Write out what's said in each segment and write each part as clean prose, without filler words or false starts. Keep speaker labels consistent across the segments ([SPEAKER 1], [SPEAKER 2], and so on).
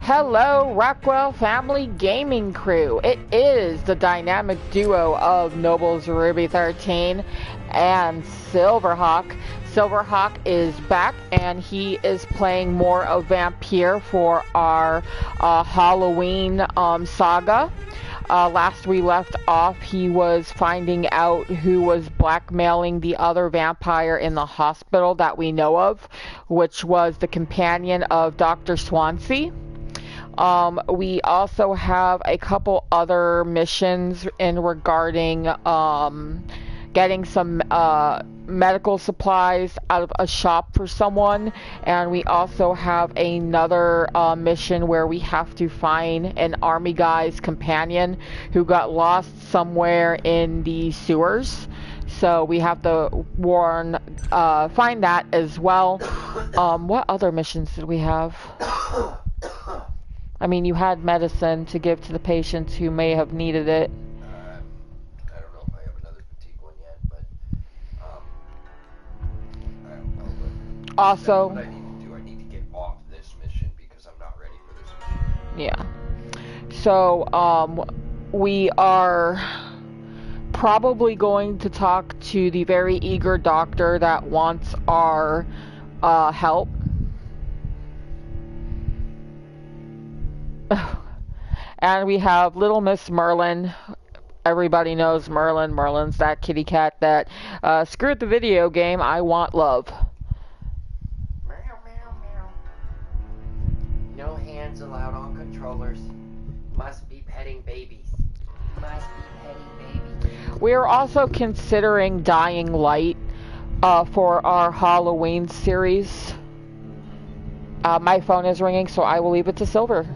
[SPEAKER 1] Hello, Rockwell family gaming crew. It is the dynamic duo of noblesruby13 and Silverhawk. Silverhawk is back and he is playing more of Vampyr for our Halloween saga. Last we left off, he was finding out who was blackmailing the other vampire in the hospital that we know of, which was the companion of Dr. Swansea. We also have a couple other missions in regarding getting some medical supplies out of a shop for someone, and we also have another mission where we have to find an army guy's companion who got lost somewhere in the sewers. So we have to find that as well. What other missions did we have? I mean, you had medicine to give to the patients who may have needed it.
[SPEAKER 2] I don't know if I have another fatigue one yet, but I don't know. But
[SPEAKER 1] also,
[SPEAKER 2] what I need to do, I need to get off this mission because I'm not ready for this mission.
[SPEAKER 1] Yeah. So, we are probably going to talk to the very eager doctor that wants our help. And we have Little Miss Merlin. Everybody knows Merlin. Merlin's that kitty cat that screwed the video game. I want love.
[SPEAKER 3] Meow, meow, meow. No hands allowed on controllers. Must be petting babies. Must be petting babies.
[SPEAKER 1] We are also considering Dying Light for our Halloween series. My phone is ringing, so I will leave it to Silver.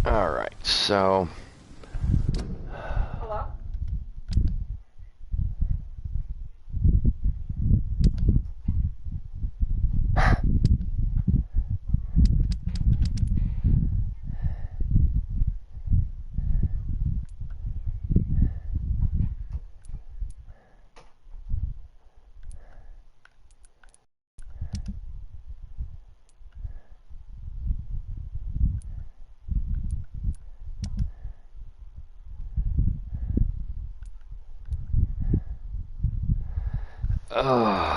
[SPEAKER 2] Alright, so...
[SPEAKER 1] Hello?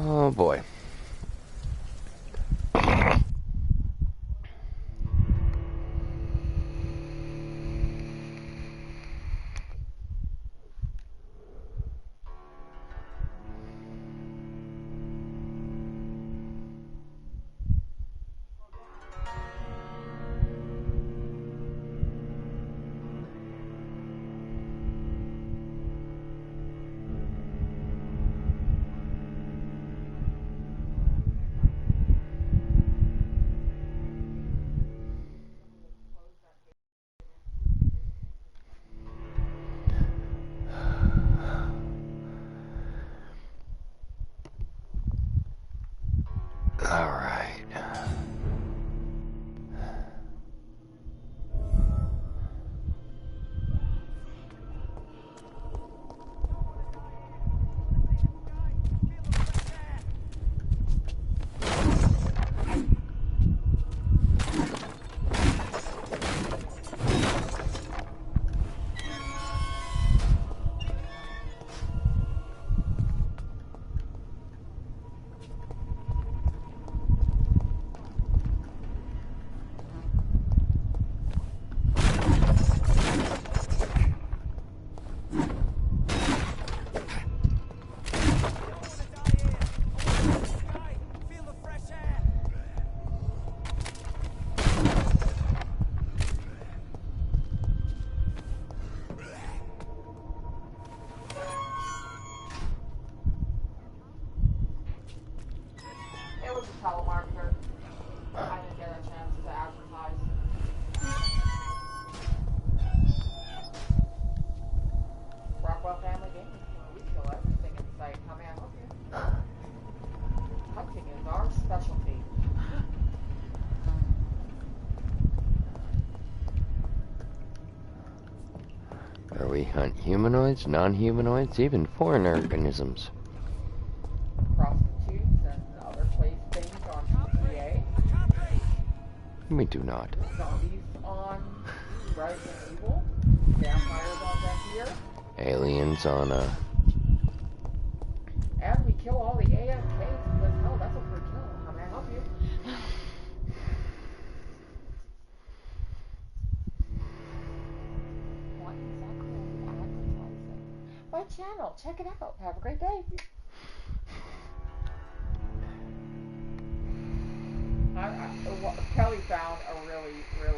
[SPEAKER 2] Oh boy. Alright.
[SPEAKER 4] Where we hunt humanoids, non-humanoids, even foreign organisms.
[SPEAKER 1] Prostitutes and other place things on GTA.
[SPEAKER 4] We do not.
[SPEAKER 1] Zombies on Resident Evil. Vampires on Vampyr.
[SPEAKER 4] Aliens on
[SPEAKER 1] And we kill all the AFKs because, hell, that's a free kill. How may I help you? What exactly are you advertising? My channel. Check it out. Have a great day. Kelly found a really good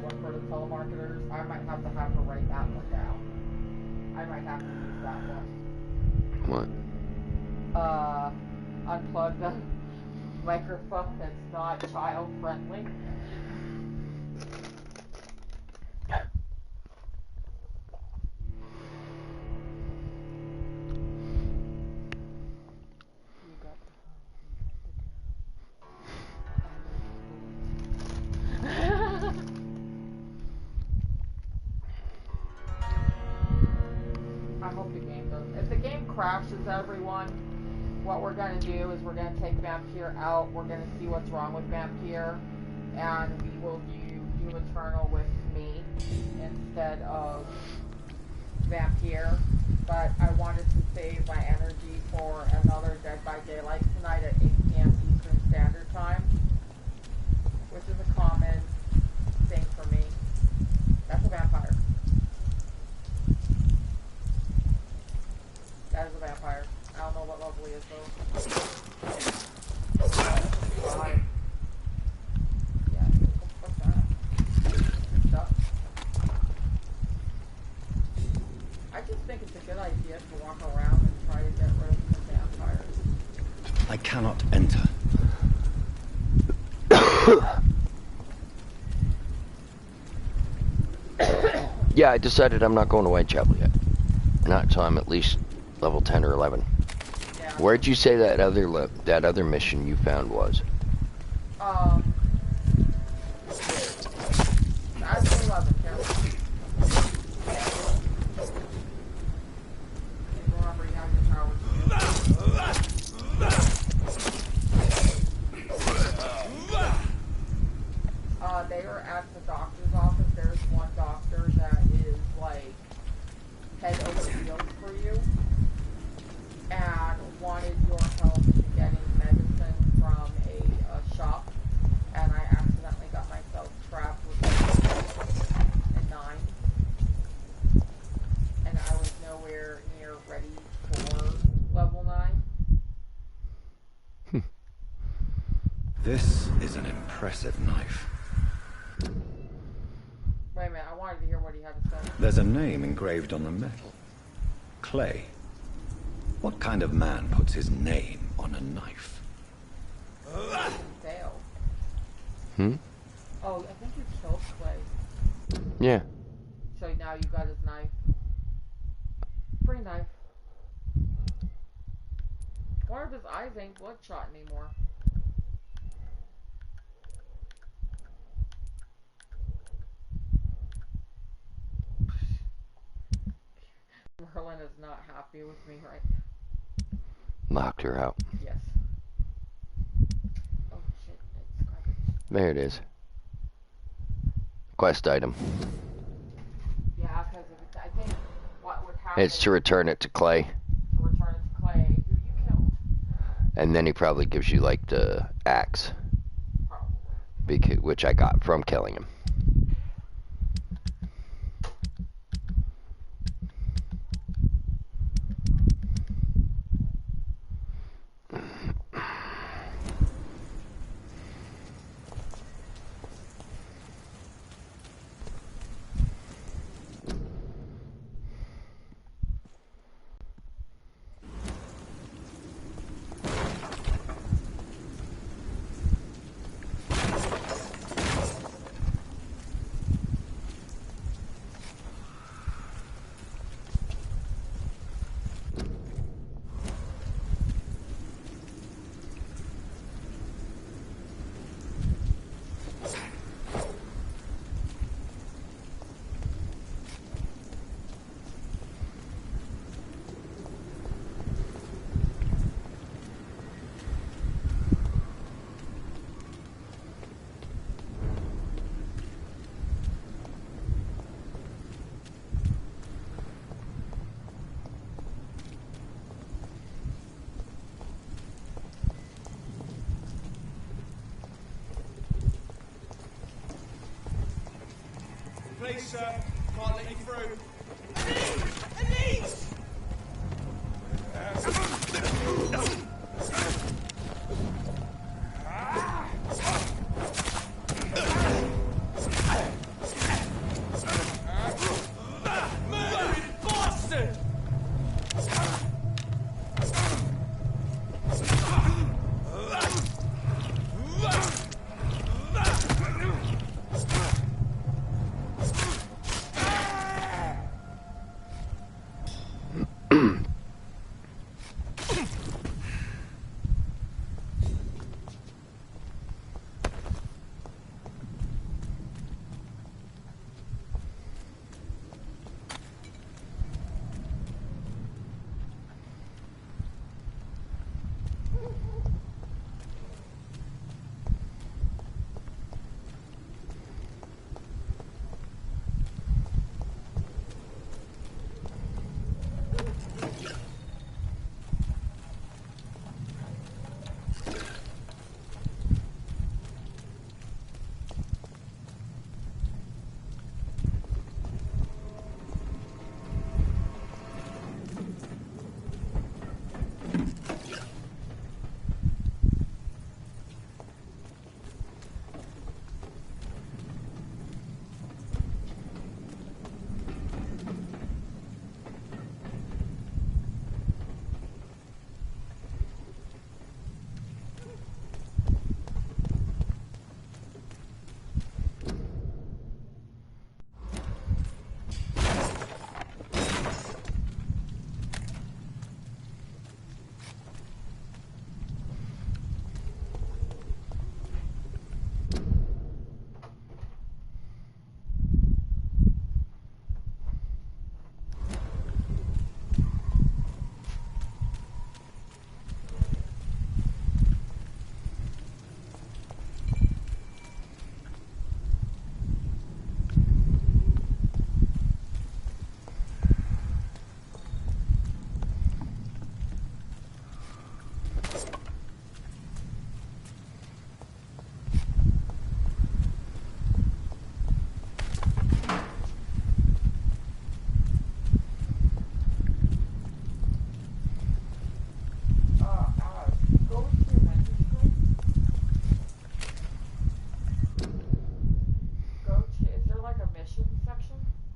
[SPEAKER 1] one for the telemarketers. I might have to have her write that one down. I might have to use that one.
[SPEAKER 4] what?
[SPEAKER 1] Unplug the microphone that's not child friendly. I hope the game does. If the game crashes, everyone, what we're going to do is we're going to take Vampyr out. We're going to see what's wrong with Vampyr, and we will do Doom Eternal with me instead of Vampyr. But I wanted to save my energy for another Dead by Daylight tonight at 8 p.m. Eastern Standard Time, which is a common thing for me. That's a vampire. That is a vampire. I don't know what level he is though. Yeah, what's that? Good stuff. I just think it's a good idea to walk around and try to get rid of some vampires.
[SPEAKER 5] I cannot enter.
[SPEAKER 4] Yeah, I decided I'm not going to Whitechapel yet. Not until I'm at least level 10 or 11.
[SPEAKER 1] Yeah.
[SPEAKER 4] Where'd you say that other mission you found was?
[SPEAKER 1] That's 11, careful. Remember, you have your powers. They are at the doctor's office. There's one doctor that is like head over heels for you and wanted your help in getting medicine from a shop, and I accidentally got myself trapped with a 9, and I was nowhere near ready for level 9.
[SPEAKER 5] This is an impressive knife.
[SPEAKER 1] Wait a minute, I wanted to hear what he had to say.
[SPEAKER 5] There's a name engraved on the metal. Clay. What kind of man puts his name on a knife?
[SPEAKER 1] Dale.
[SPEAKER 4] Hmm?
[SPEAKER 1] Oh, I think you killed Clay.
[SPEAKER 4] Yeah.
[SPEAKER 1] So now you got his knife. Free knife. One of his eyes ain't bloodshot anymore. Merlin is not happy with me right now.
[SPEAKER 4] Locked her out.
[SPEAKER 1] Yes. Oh shit, it's garbage.
[SPEAKER 4] There it is. Quest item.
[SPEAKER 1] Yeah, because I think what would happen...
[SPEAKER 4] It's to return it to Clay.
[SPEAKER 1] To return it to Clay, who you killed.
[SPEAKER 4] And then he probably gives you like the axe.
[SPEAKER 1] Probably.
[SPEAKER 4] Which I got from killing him.
[SPEAKER 6] Please, sir. Can't let you through. Elise! Murdered bastard!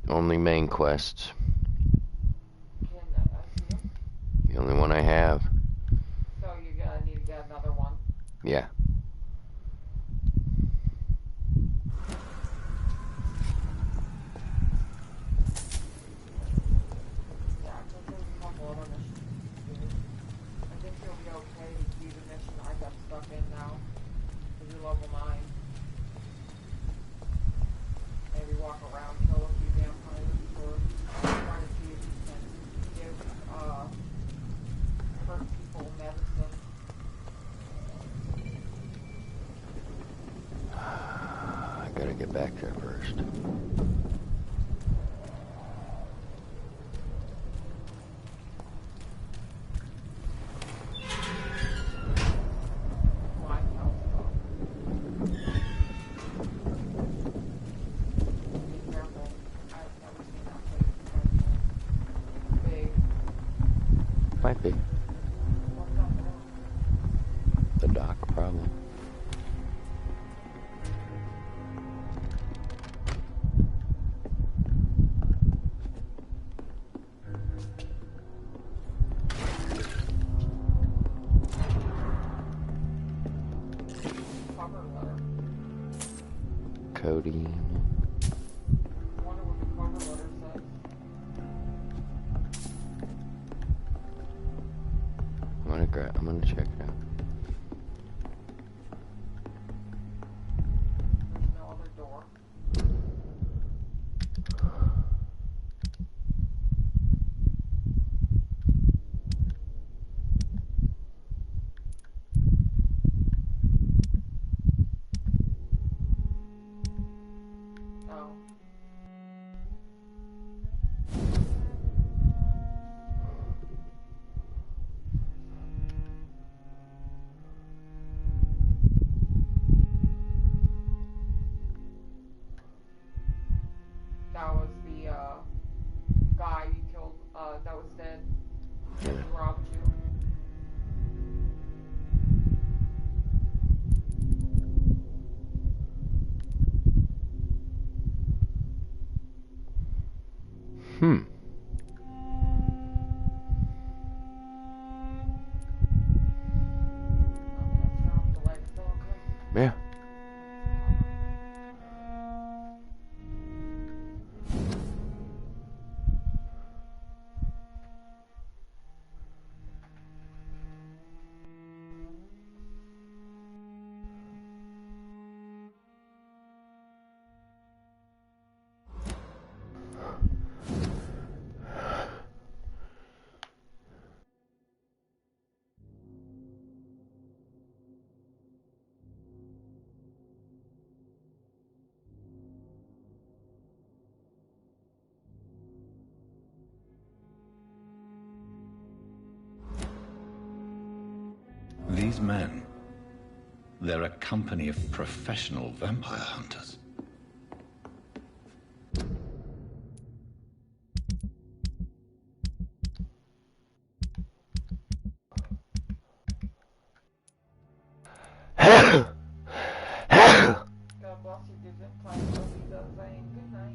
[SPEAKER 4] Only main quests.
[SPEAKER 1] Can I see them?
[SPEAKER 4] The only one I have.
[SPEAKER 1] So you're gonna need to get another one.
[SPEAKER 4] Yeah.
[SPEAKER 1] Yeah, 'cause there's a couple other missions to do. I think you'll be okay to do the mission I got stuck in now. 'Cause you're level 9. Maybe walk around, kill a few vampires, or try to see if you can give hurt people medicine.
[SPEAKER 4] I gotta get back there first.
[SPEAKER 1] My health stuff. Be careful. I've never seen that place before. Big.
[SPEAKER 4] Might be.
[SPEAKER 1] What's up there?
[SPEAKER 4] The dock, probably.
[SPEAKER 1] Cover letter.
[SPEAKER 4] Codeine.
[SPEAKER 1] I wonder what the cover letter says.
[SPEAKER 4] I'm gonna check it out.
[SPEAKER 1] There's no other door. Oh. He robbed you.
[SPEAKER 4] Hmm. Yeah.
[SPEAKER 5] These men, they're a company of professional vampire hunters.
[SPEAKER 1] God bless you, give them time to be those saying good night.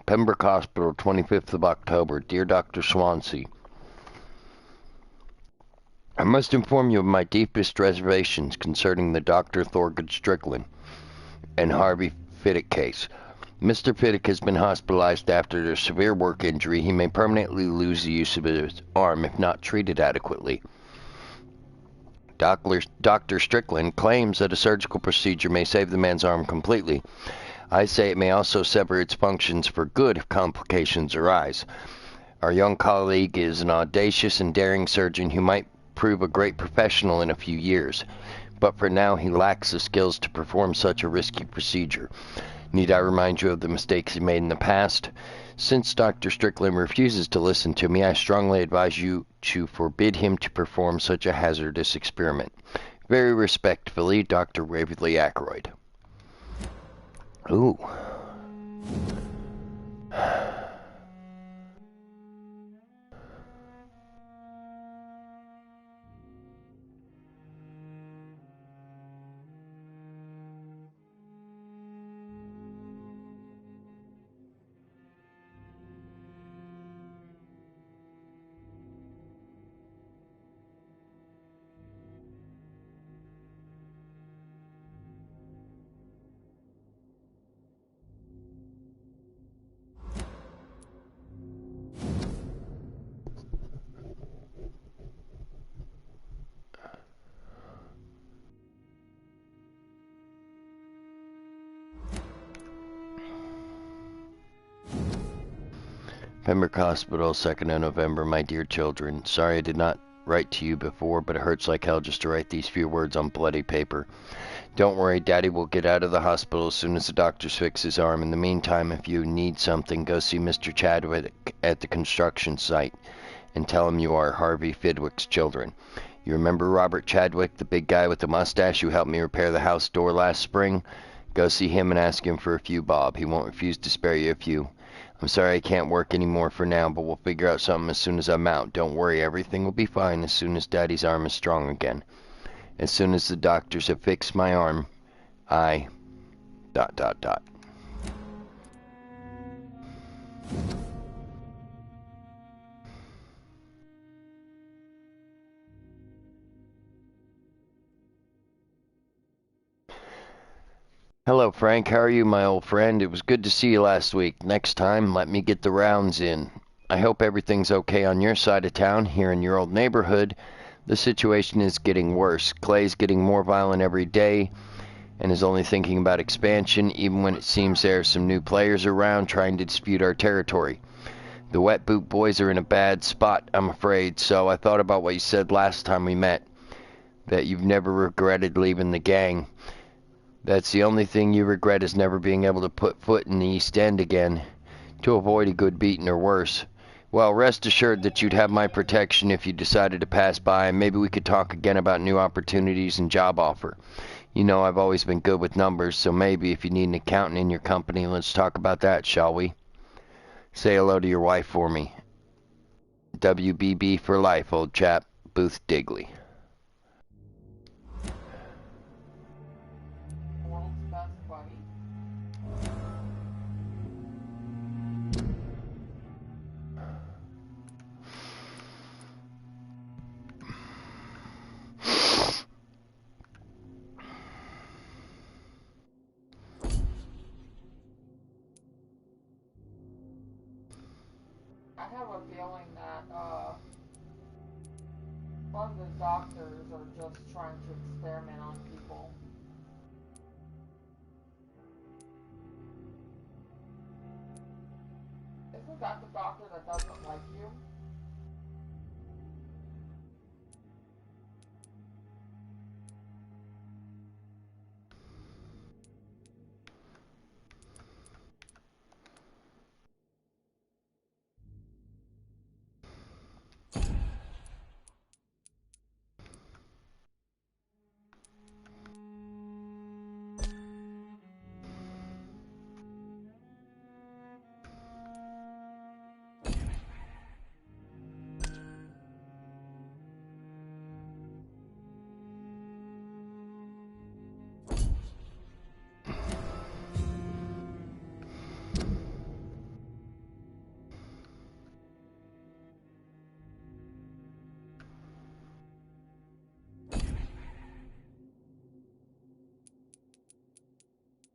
[SPEAKER 4] Pembroke Hospital, 25th of October. Dear Dr. Swansea, I must inform you of my deepest reservations concerning the Dr. Thorgood Strickland and Harvey Fiddick case. Mr. Fiddick has been hospitalized after a severe work injury. He may permanently lose the use of his arm if not treated adequately. Dr. Strickland claims that a surgical procedure may save the man's arm completely. I say it may also sever its functions for good if complications arise. Our young colleague is an audacious and daring surgeon who might prove a great professional in a few years, but for now he lacks the skills to perform such a risky procedure. Need I remind you of the mistakes he made in the past? Since Dr. Strickland refuses to listen to me, I strongly advise you to forbid him to perform such a hazardous experiment. Very respectfully, Dr. Waverly Ackroyd. Ooh. Pembroke Hospital, 2nd of November, my dear children. Sorry I did not write to you before, but it hurts like hell just to write these few words on bloody paper. Don't worry, Daddy will get out of the hospital as soon as the doctors fix his arm. In the meantime, if you need something, go see Mr. Chadwick at the construction site and tell him you are Harvey Fidwick's children. You remember Robert Chadwick, the big guy with the mustache who helped me repair the house door last spring? Go see him and ask him for a few bob. He won't refuse to spare you a few. I'm sorry I can't work anymore for now, but we'll figure out something as soon as I'm out. Don't worry, everything will be fine as soon as Daddy's arm is strong again. As soon as the doctors have fixed my arm, I... ... Hello, Frank. How are you, my old friend? It was good to see you last week. Next time, let me get the rounds in. I hope everything's okay on your side of town, here in your old neighborhood. The situation is getting worse. Clay's getting more violent every day and is only thinking about expansion, even when it seems there are some new players around trying to dispute our territory. The Wet Boot Boys are in a bad spot, I'm afraid, so I thought about what you said last time we met, that you've never regretted leaving the gang. That's the only thing you regret, is never being able to put foot in the East End again, to avoid a good beating or worse. Well, rest assured that you'd have my protection if you decided to pass by, and maybe we could talk again about new opportunities and job offer. You know I've always been good with numbers, so maybe if you need an accountant in your company, let's talk about that, shall we? Say hello to your wife for me. WBB for life, old chap. Booth Digley.
[SPEAKER 1] I have a feeling that, one of the doctors are just trying to experiment on people. Isn't that the doctor that doesn't like you?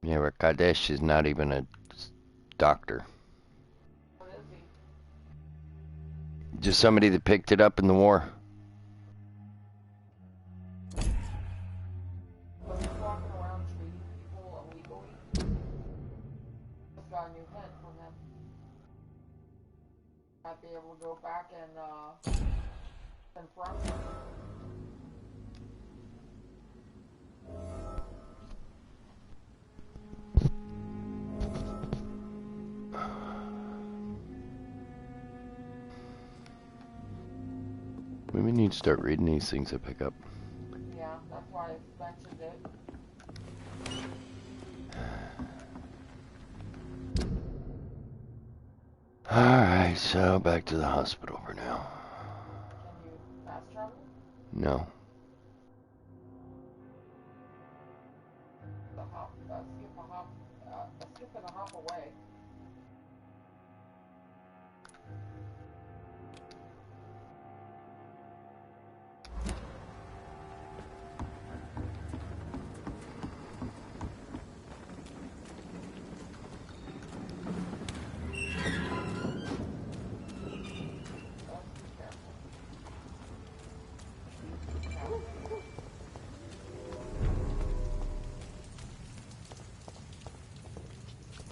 [SPEAKER 4] Yeah, Kadesh is not even a doctor.
[SPEAKER 1] What is he?
[SPEAKER 4] Just somebody that picked it up in the war.
[SPEAKER 1] Was he walking around treating people illegally? Just got a new hint from him. Might be able to go back and, confront him.
[SPEAKER 4] We need to start reading these things I pick up.
[SPEAKER 1] Yeah, that's why I mentioned it.
[SPEAKER 4] Alright, so back to the hospital for now.
[SPEAKER 1] Can you fast travel?
[SPEAKER 4] No.
[SPEAKER 1] Skip and a hop away.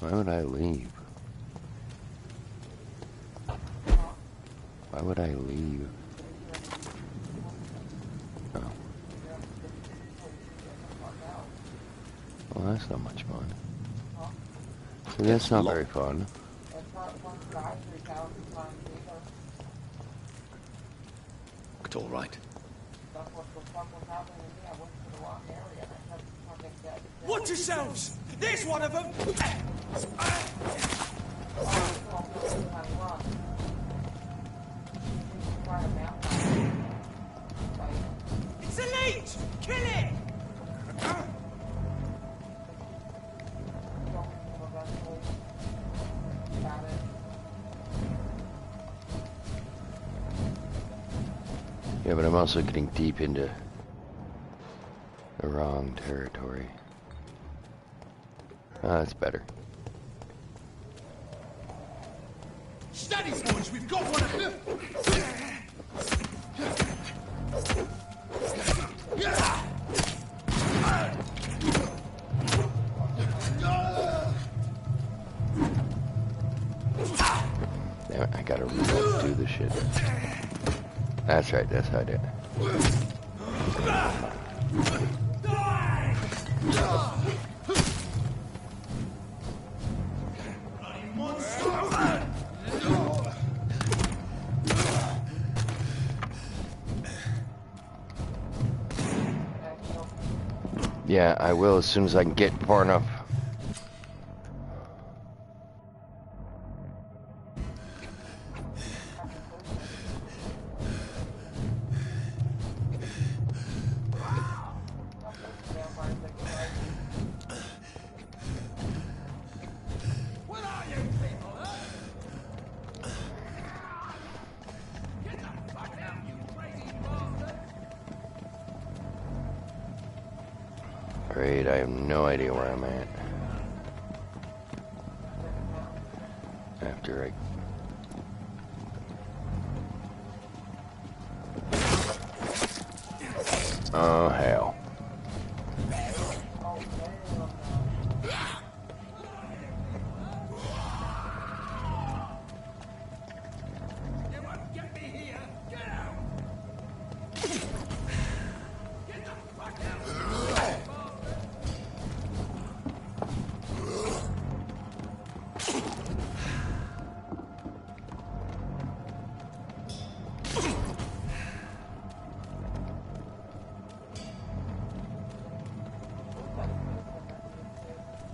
[SPEAKER 4] Why would I leave?
[SPEAKER 1] I
[SPEAKER 4] Why would I leave? Oh. Well, that's not much fun. See, that's not very fun.
[SPEAKER 5] It's all right.
[SPEAKER 6] Watch yourselves! There's one of them! It's a leech! Kill it!
[SPEAKER 4] Yeah, but I'm also getting deep into the wrong territory. Ah, that's better.
[SPEAKER 6] Steady, boys! We've got one of them!
[SPEAKER 4] Damn it, I gotta do this shit. That's right, that's how I did it. Yeah, I will as soon as I can get far enough. Great, I have no idea where I'm at. After I... Oh, hell.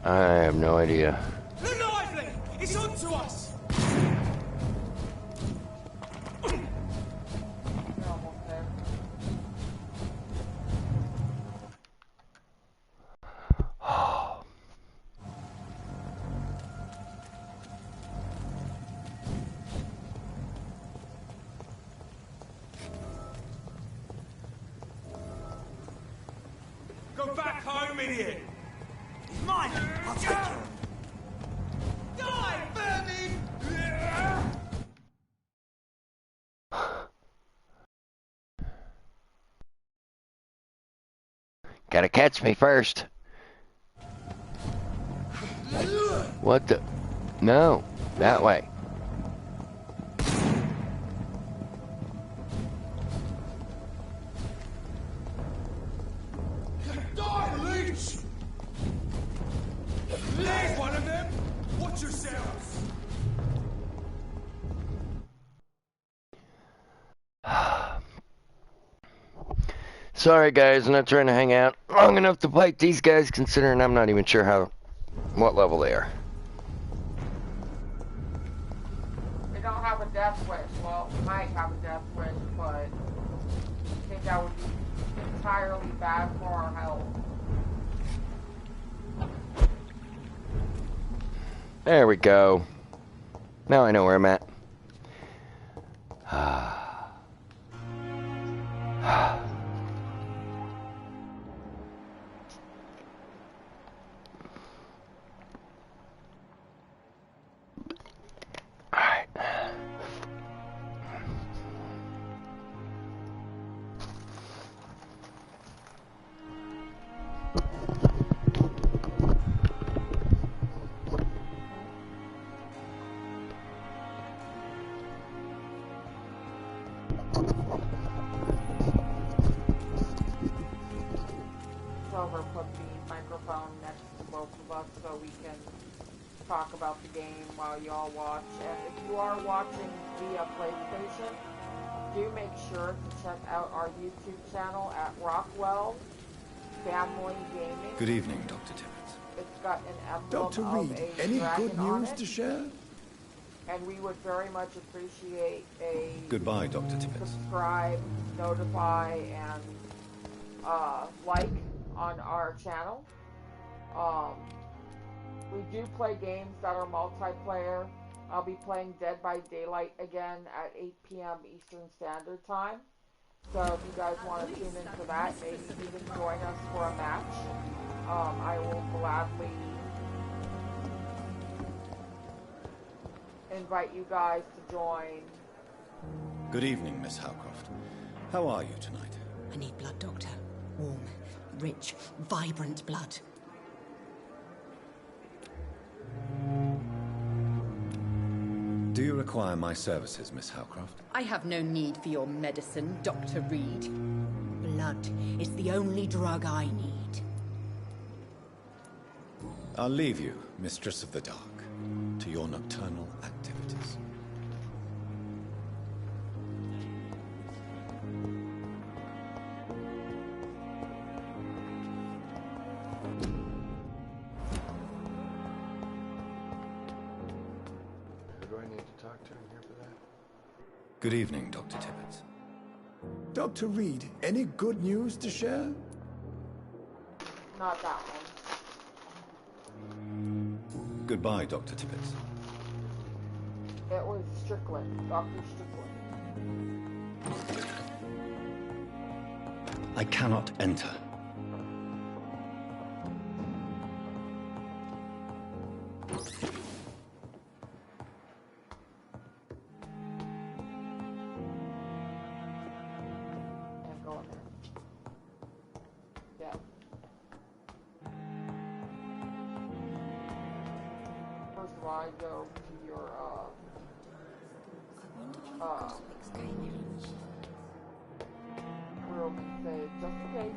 [SPEAKER 4] I have no idea.
[SPEAKER 6] Lively! It's on to us! Go back home, idiot! He's mine! I'll take you! Die, vermin!
[SPEAKER 4] Gotta catch me first. What the? No, that way.
[SPEAKER 6] Die, leech! There's one of them! Watch yourselves!
[SPEAKER 4] Sorry guys, I'm not trying to hang out long enough to fight these guys, considering I'm not even sure what level they are.
[SPEAKER 1] They don't have a death wish. Well, might have a death wish, but I think that would be entirely bad for our health.
[SPEAKER 4] There we go. Now I know where I'm at. Alright.
[SPEAKER 1] we can talk about the game while y'all watch. And if you are watching via PlayStation, do make sure to check out our YouTube channel at Rockwell Family Gaming.
[SPEAKER 5] Good evening, Dr. Tibbets.
[SPEAKER 1] It's got an emblem
[SPEAKER 5] Dr.
[SPEAKER 1] of
[SPEAKER 5] Reed,
[SPEAKER 1] a
[SPEAKER 5] any
[SPEAKER 1] dragon
[SPEAKER 5] good
[SPEAKER 1] on
[SPEAKER 5] news
[SPEAKER 1] it,
[SPEAKER 5] to share?
[SPEAKER 1] and we would very much appreciate a
[SPEAKER 5] Goodbye, Dr. Tibbets.
[SPEAKER 1] subscribe, notify, and like on our channel. We do play games that are multiplayer. I'll be playing Dead by Daylight again at 8 p.m. Eastern Standard Time. So if you guys want to tune into that, maybe even join us for a match, I will gladly invite you guys to join.
[SPEAKER 5] Good evening, Miss Howcroft. How are you tonight?
[SPEAKER 7] I need blood, Doctor. Warm, rich, vibrant blood.
[SPEAKER 5] Do you require my services, Miss Howcroft?
[SPEAKER 7] I have no need for your medicine, Dr. Reed. Blood is the only drug I need.
[SPEAKER 5] I'll leave you, Mistress of the Dark, to your nocturnal activities.
[SPEAKER 4] Who do I need to talk to in here for that?
[SPEAKER 5] Good evening, Dr. Tibbets. Dr. Reed, any good news to share?
[SPEAKER 1] Not that one.
[SPEAKER 5] Goodbye, Dr. Tibbets.
[SPEAKER 1] It was Strickland, Dr. Strickland.
[SPEAKER 5] I cannot enter.
[SPEAKER 1] And go in there. Yeah. First of all, I go to your, room and say, just in case.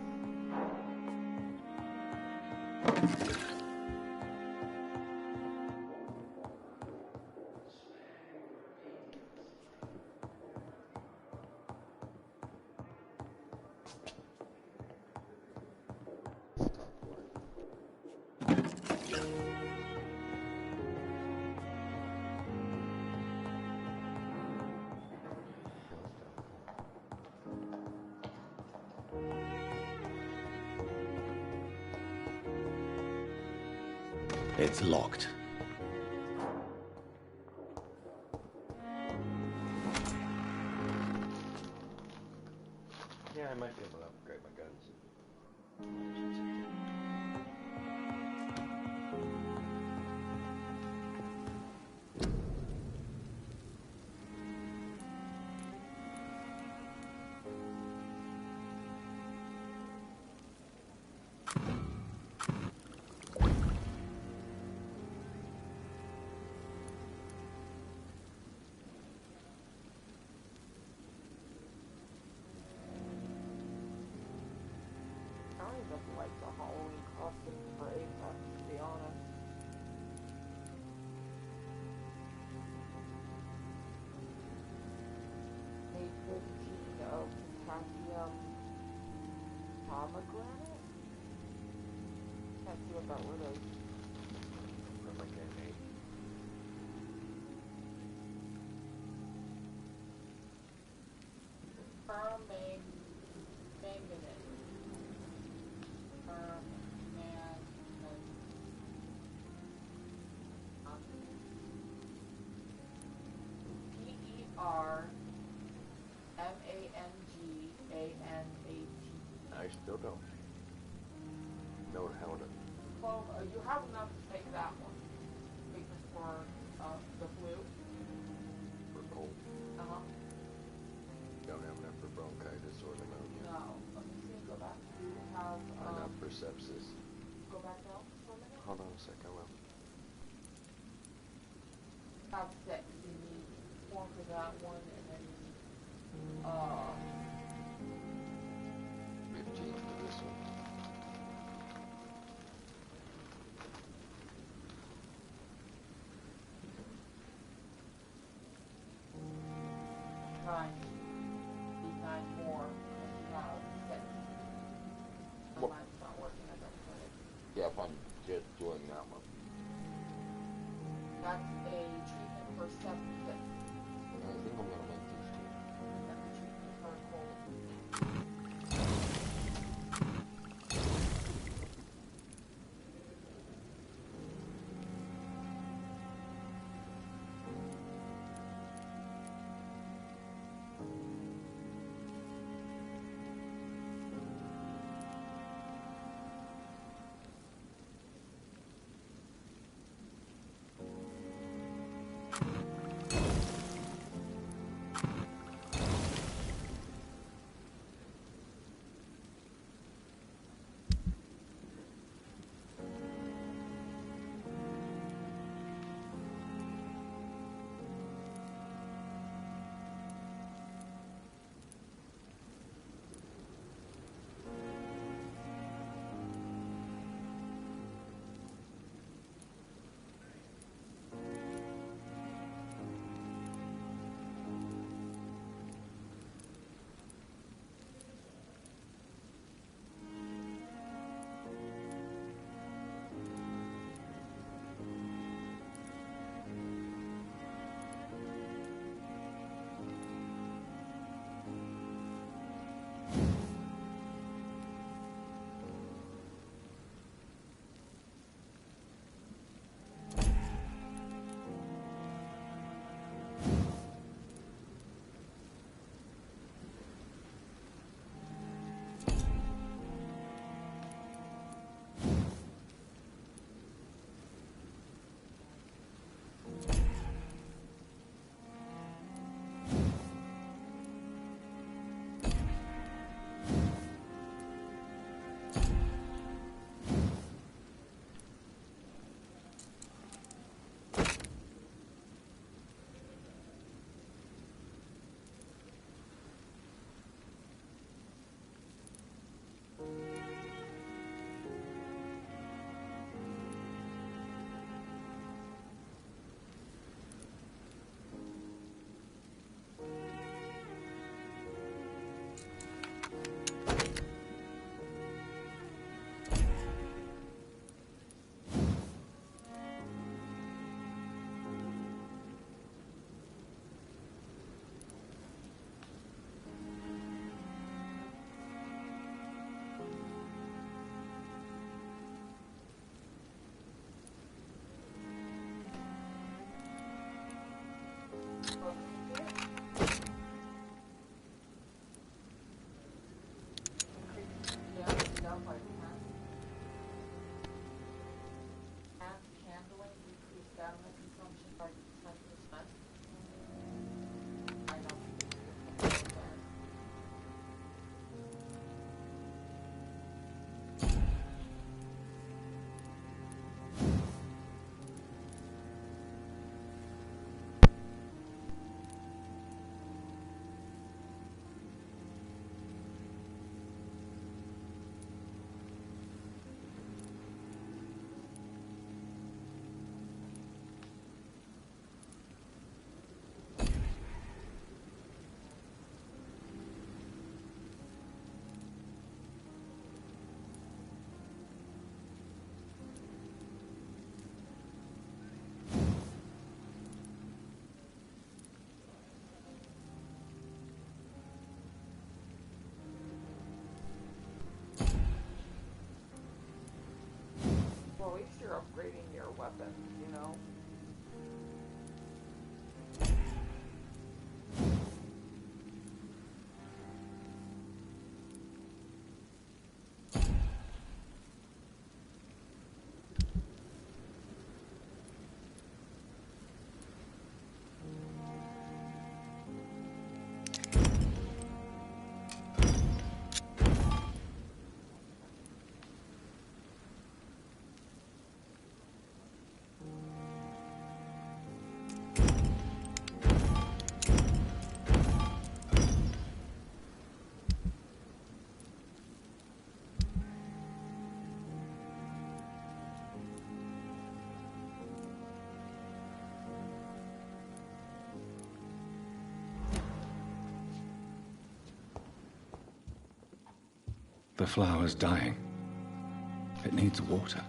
[SPEAKER 5] It's locked.
[SPEAKER 4] Yeah, I might be able to upgrade my guns.
[SPEAKER 1] I don't even like the Halloween costume for Apex, to be honest. $8.15 of potassium pomegranate? Can't see what that word is.
[SPEAKER 4] I'm like an 8.
[SPEAKER 1] Manganate. PERMANGANATE.
[SPEAKER 4] I still don't know how to.
[SPEAKER 1] Well, you have enough to take that one. Because for the flu.
[SPEAKER 4] For cold.
[SPEAKER 1] Uh-huh.
[SPEAKER 4] Don't have enough for bronchitis or pneumonia.
[SPEAKER 1] No. Let me see. Go back. You have,
[SPEAKER 4] Enough for sepsis.
[SPEAKER 1] go back down for a minute.
[SPEAKER 4] Hold on a sec, I will.
[SPEAKER 1] Have 6. You need 4 for that one, and then you need,
[SPEAKER 4] 15 for this one.
[SPEAKER 1] times. D9 more. You have 6.
[SPEAKER 8] What?
[SPEAKER 1] Mine's not working as I put it.
[SPEAKER 8] Yeah, if I'm just doing that one.
[SPEAKER 1] That's a treatment for 7 hits.
[SPEAKER 8] I think I'm gonna make these two.
[SPEAKER 1] That's a treatment for a cold. Well, at least you're upgrading your weapons, you know?
[SPEAKER 5] The flower's dying. It needs water.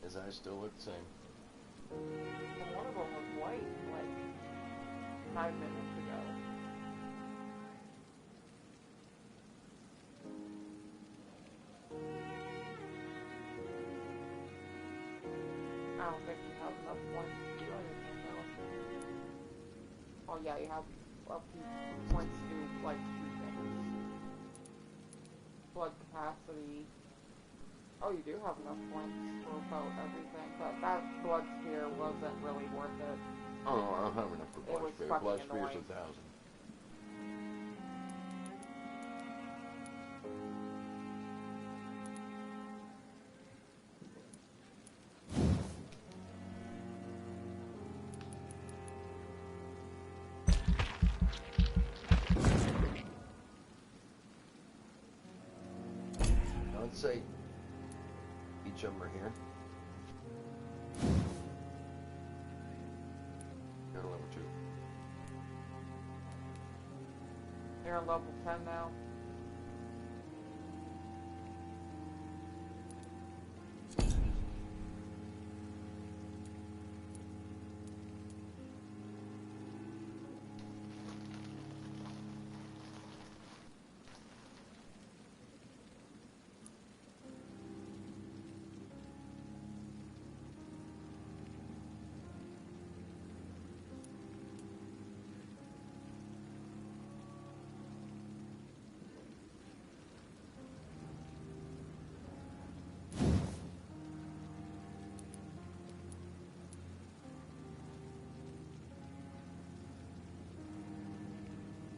[SPEAKER 4] His eyes still look the same.
[SPEAKER 1] One of them was white, like 5 minutes ago. I don't think you have enough points to do anything though. Oh yeah, you have up to points to do like 2 things. Blood capacity. Oh, you do have enough points for about everything, but that blood spear wasn't really worth it.
[SPEAKER 8] Oh, no, I don't have enough for
[SPEAKER 1] It
[SPEAKER 8] blood
[SPEAKER 1] was
[SPEAKER 8] spear.
[SPEAKER 1] fucking
[SPEAKER 8] Blood spear's
[SPEAKER 1] annoying.
[SPEAKER 8] 1,000.
[SPEAKER 4] I'd say each of them are here. Go to level 2.
[SPEAKER 1] You're on level 10 now.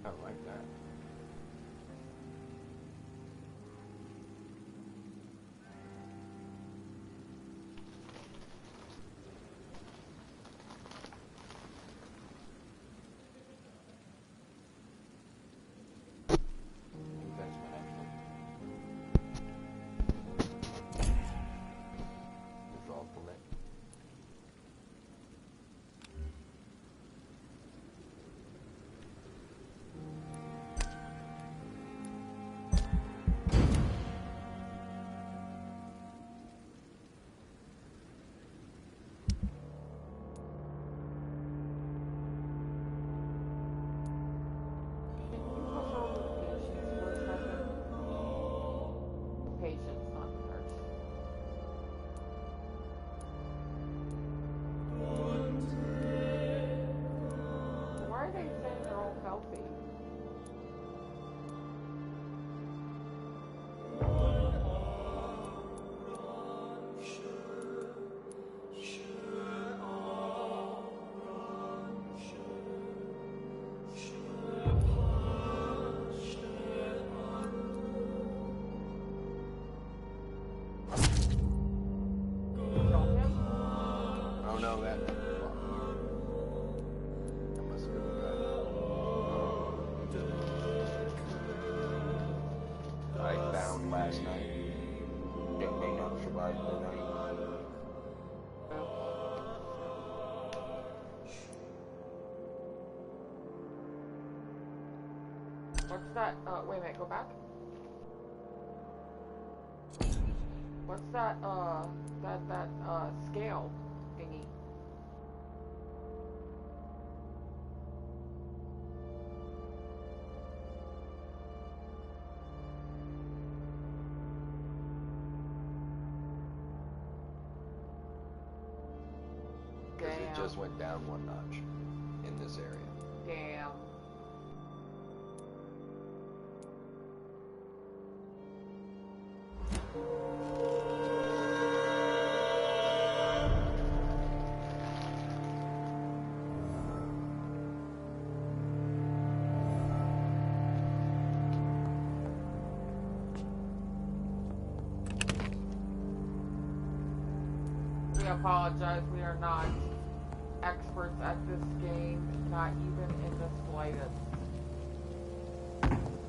[SPEAKER 4] I like that. Investment, actually. Withdrawal permit.
[SPEAKER 1] Patience, not the nurse. Why are they saying they're all healthy? Drop him?
[SPEAKER 4] Oh no, that must have been the guy I found last night. That may not survive the night.
[SPEAKER 1] What's that? Wait a minute, go back. What's that, scale thingy?
[SPEAKER 4] Because it just went down 1 notch in this area.
[SPEAKER 1] Damn. apologize. We are not experts at this game, not even in the slightest.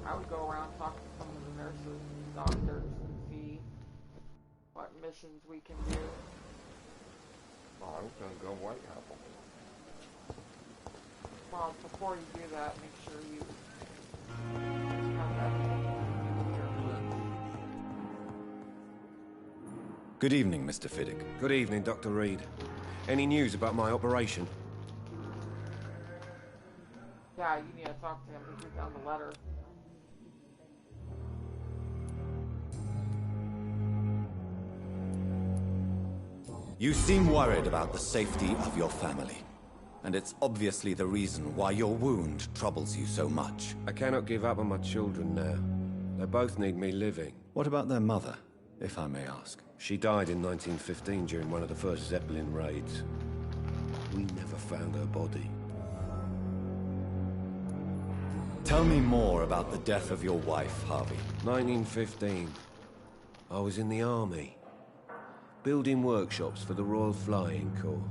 [SPEAKER 1] I would go around and talk to some of the nurses and doctors and see what missions we can do.
[SPEAKER 8] Oh, I was gonna go Whitechapel.
[SPEAKER 1] Well, before you do that, make sure you have everything you need with your boots.
[SPEAKER 5] Good evening, Mr. Fiddick.
[SPEAKER 9] Good evening, Dr. Reed. Any news about my operation?
[SPEAKER 1] Yeah, you need to talk to him because we found the letter.
[SPEAKER 5] You seem worried about the safety of your family. And it's obviously the reason why your wound troubles you so much.
[SPEAKER 9] I cannot give up on my children now. They both need me living.
[SPEAKER 5] What about their mother, if I may ask?
[SPEAKER 9] She died in 1915 during one of the first Zeppelin raids. We never found her body.
[SPEAKER 5] Tell me more about the death of your wife, Harvey.
[SPEAKER 9] 1915. I was in the army, building workshops for the Royal Flying Corps.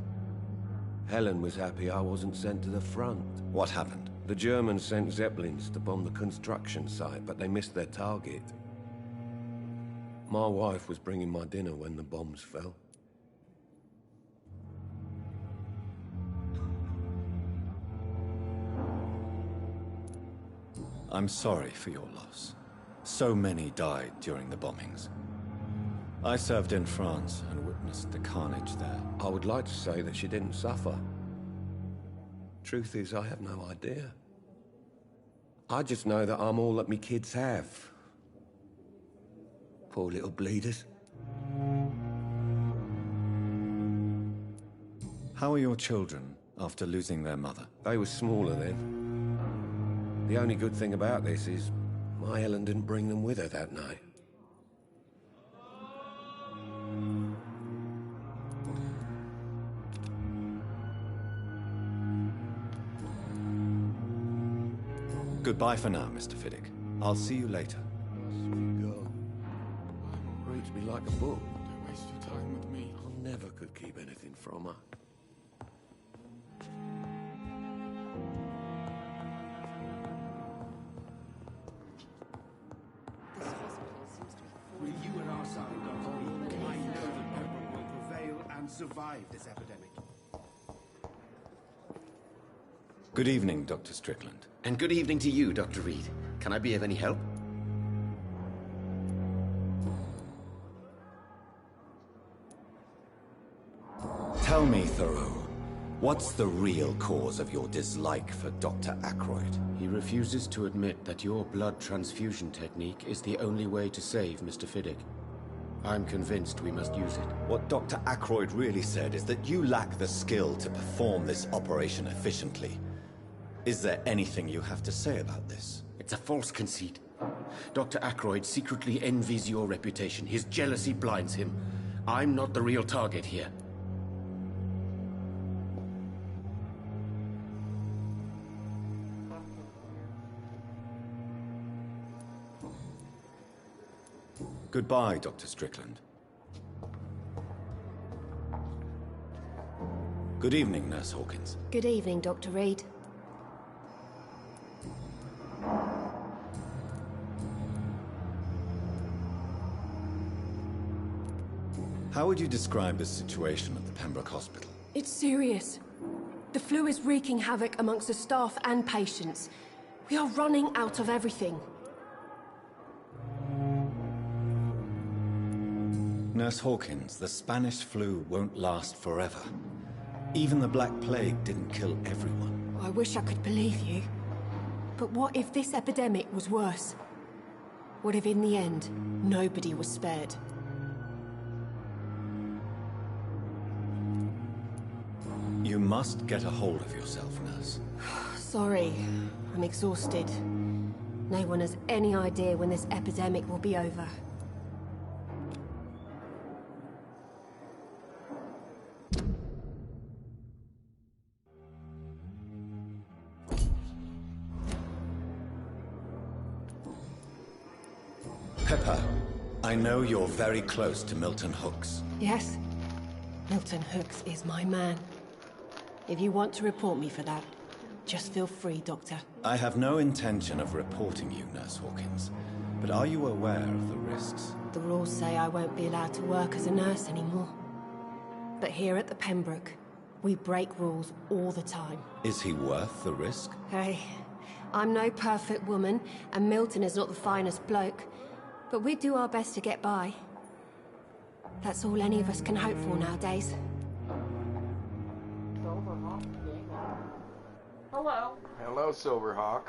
[SPEAKER 9] Helen was happy I wasn't sent to the front.
[SPEAKER 5] What happened?
[SPEAKER 9] The Germans sent Zeppelins to bomb the construction site, but they missed their target. My wife was bringing my dinner when the bombs fell.
[SPEAKER 5] I'm sorry for your loss. So many died during the bombings. I served in France and witnessed the carnage there.
[SPEAKER 9] I would like to say that she didn't suffer. Truth is, I have no idea. I just know that I'm all that me kids have. Poor little bleeders.
[SPEAKER 5] How are your children after losing their mother?
[SPEAKER 9] They were smaller then. The only good thing about this is my Helen didn't bring them with her that night.
[SPEAKER 5] Goodbye for now, Mr. Fiddick. I'll see you later.
[SPEAKER 9] Sweet girl. Reads me like a book.
[SPEAKER 6] Don't waste your time with me.
[SPEAKER 9] I never could keep anything from her.
[SPEAKER 6] Will you and our side, Dr. Reed, I know that Pembroke will prevail and survive this epidemic.
[SPEAKER 5] Good evening, Dr. Strickland.
[SPEAKER 10] And good evening to you, Dr. Reed. Can I be of any help?
[SPEAKER 5] Tell me, Thoreau, what's the real cause of your dislike for Dr. Ackroyd?
[SPEAKER 10] He refuses to admit that your blood transfusion technique is the only way to save Mr. Fiddick. I'm convinced we must use it.
[SPEAKER 5] What Dr. Ackroyd really said is that you lack the skill to perform this operation efficiently. Is there anything you have to say about this?
[SPEAKER 10] It's a false conceit. Dr. Ackroyd secretly envies your reputation. His jealousy blinds him. I'm not the real target here.
[SPEAKER 5] Goodbye, Dr. Strickland. Good evening, Nurse Hawkins.
[SPEAKER 11] Good evening, Dr. Reed.
[SPEAKER 5] How would you describe the situation at the Pembroke Hospital?
[SPEAKER 11] It's serious. The flu is wreaking havoc amongst the staff and patients. We are running out of everything.
[SPEAKER 5] Nurse Hawkins, the Spanish flu won't last forever. Even the Black Plague didn't kill everyone.
[SPEAKER 11] I wish I could believe you. But what if this epidemic was worse? What if in the end, nobody was spared?
[SPEAKER 5] You must get a hold of yourself, Nurse.
[SPEAKER 11] Sorry, I'm exhausted. No one has any idea when this epidemic will be over.
[SPEAKER 5] Pepper, I know you're very close to Milton Hooks.
[SPEAKER 11] Yes? Milton Hooks is my man. If you want to report me for that, just feel free, Doctor.
[SPEAKER 5] I have no intention of reporting you, Nurse Hawkins. But are you aware of the risks?
[SPEAKER 11] The rules say I won't be allowed to work as a nurse anymore. But here at the Pembroke, we break rules all the time.
[SPEAKER 5] Is he worth the risk?
[SPEAKER 11] Hey, I'm no perfect woman, and Milton is not the finest bloke. But we do our best to get by. That's all any of us can hope for nowadays.
[SPEAKER 1] Silverhawk Gaming. Hello.
[SPEAKER 8] Hello, Silverhawk.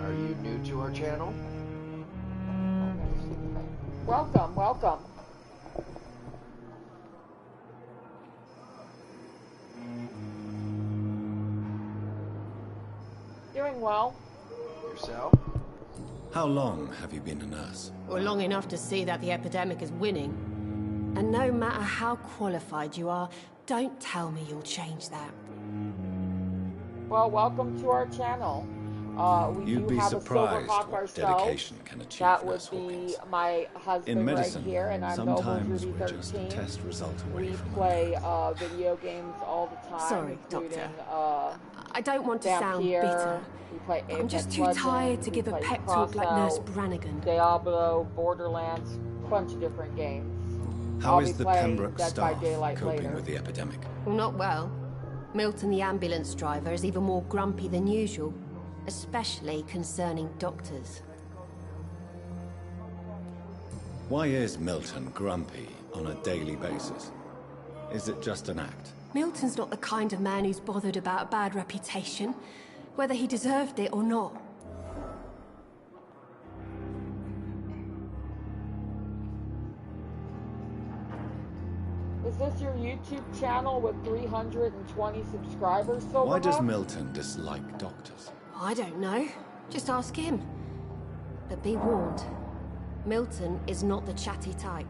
[SPEAKER 8] Are you new to our channel?
[SPEAKER 1] Welcome, welcome. Doing well.
[SPEAKER 8] Yourself?
[SPEAKER 5] How long have you been a nurse?
[SPEAKER 11] Well, long enough to see that the epidemic is winning. And no matter how qualified you are, don't tell me you'll change that.
[SPEAKER 1] Well, welcome to our channel. We
[SPEAKER 5] You'd
[SPEAKER 1] do
[SPEAKER 5] be
[SPEAKER 1] have a
[SPEAKER 5] surprised
[SPEAKER 1] Silverhawk
[SPEAKER 5] what
[SPEAKER 1] ourselves.
[SPEAKER 5] dedication can achieve,
[SPEAKER 1] That would
[SPEAKER 5] Nurse
[SPEAKER 1] be
[SPEAKER 5] Hawkins.
[SPEAKER 1] my husband
[SPEAKER 5] In medicine,
[SPEAKER 1] right here, and I'm
[SPEAKER 5] sometimes we're just a
[SPEAKER 1] noblesruby13.
[SPEAKER 5] test result away
[SPEAKER 1] We
[SPEAKER 5] from
[SPEAKER 1] play video games all the time,
[SPEAKER 11] Sorry,
[SPEAKER 1] including
[SPEAKER 11] Doctor. I don't want to sound
[SPEAKER 1] Vampyr.
[SPEAKER 11] bitter.
[SPEAKER 1] We play Apex
[SPEAKER 11] I'm just too
[SPEAKER 1] Legends,
[SPEAKER 11] tired to
[SPEAKER 1] we
[SPEAKER 11] give a
[SPEAKER 1] play
[SPEAKER 11] pep talk like Nurse
[SPEAKER 1] Crossout,
[SPEAKER 11] Brannigan.
[SPEAKER 1] Diablo, Borderlands, a bunch of different games.
[SPEAKER 5] How
[SPEAKER 1] I'll
[SPEAKER 5] is
[SPEAKER 1] be
[SPEAKER 5] the
[SPEAKER 1] playing
[SPEAKER 5] Pembroke
[SPEAKER 1] Dead by
[SPEAKER 5] staff
[SPEAKER 1] Daylight
[SPEAKER 5] coping
[SPEAKER 1] later.
[SPEAKER 5] with the epidemic?
[SPEAKER 11] Well, not well. Milton, the ambulance driver, is even more grumpy than usual, especially concerning doctors.
[SPEAKER 5] Why is Milton grumpy on a daily basis? Is it just an act?
[SPEAKER 11] Milton's not the kind of man who's bothered about a bad reputation, whether he deserved it or not.
[SPEAKER 1] Is this your YouTube channel with 320 subscribers, Silverhawk?
[SPEAKER 5] Why does Milton dislike doctors?
[SPEAKER 11] I don't know. Just ask him. But be warned, Milton is not the chatty type.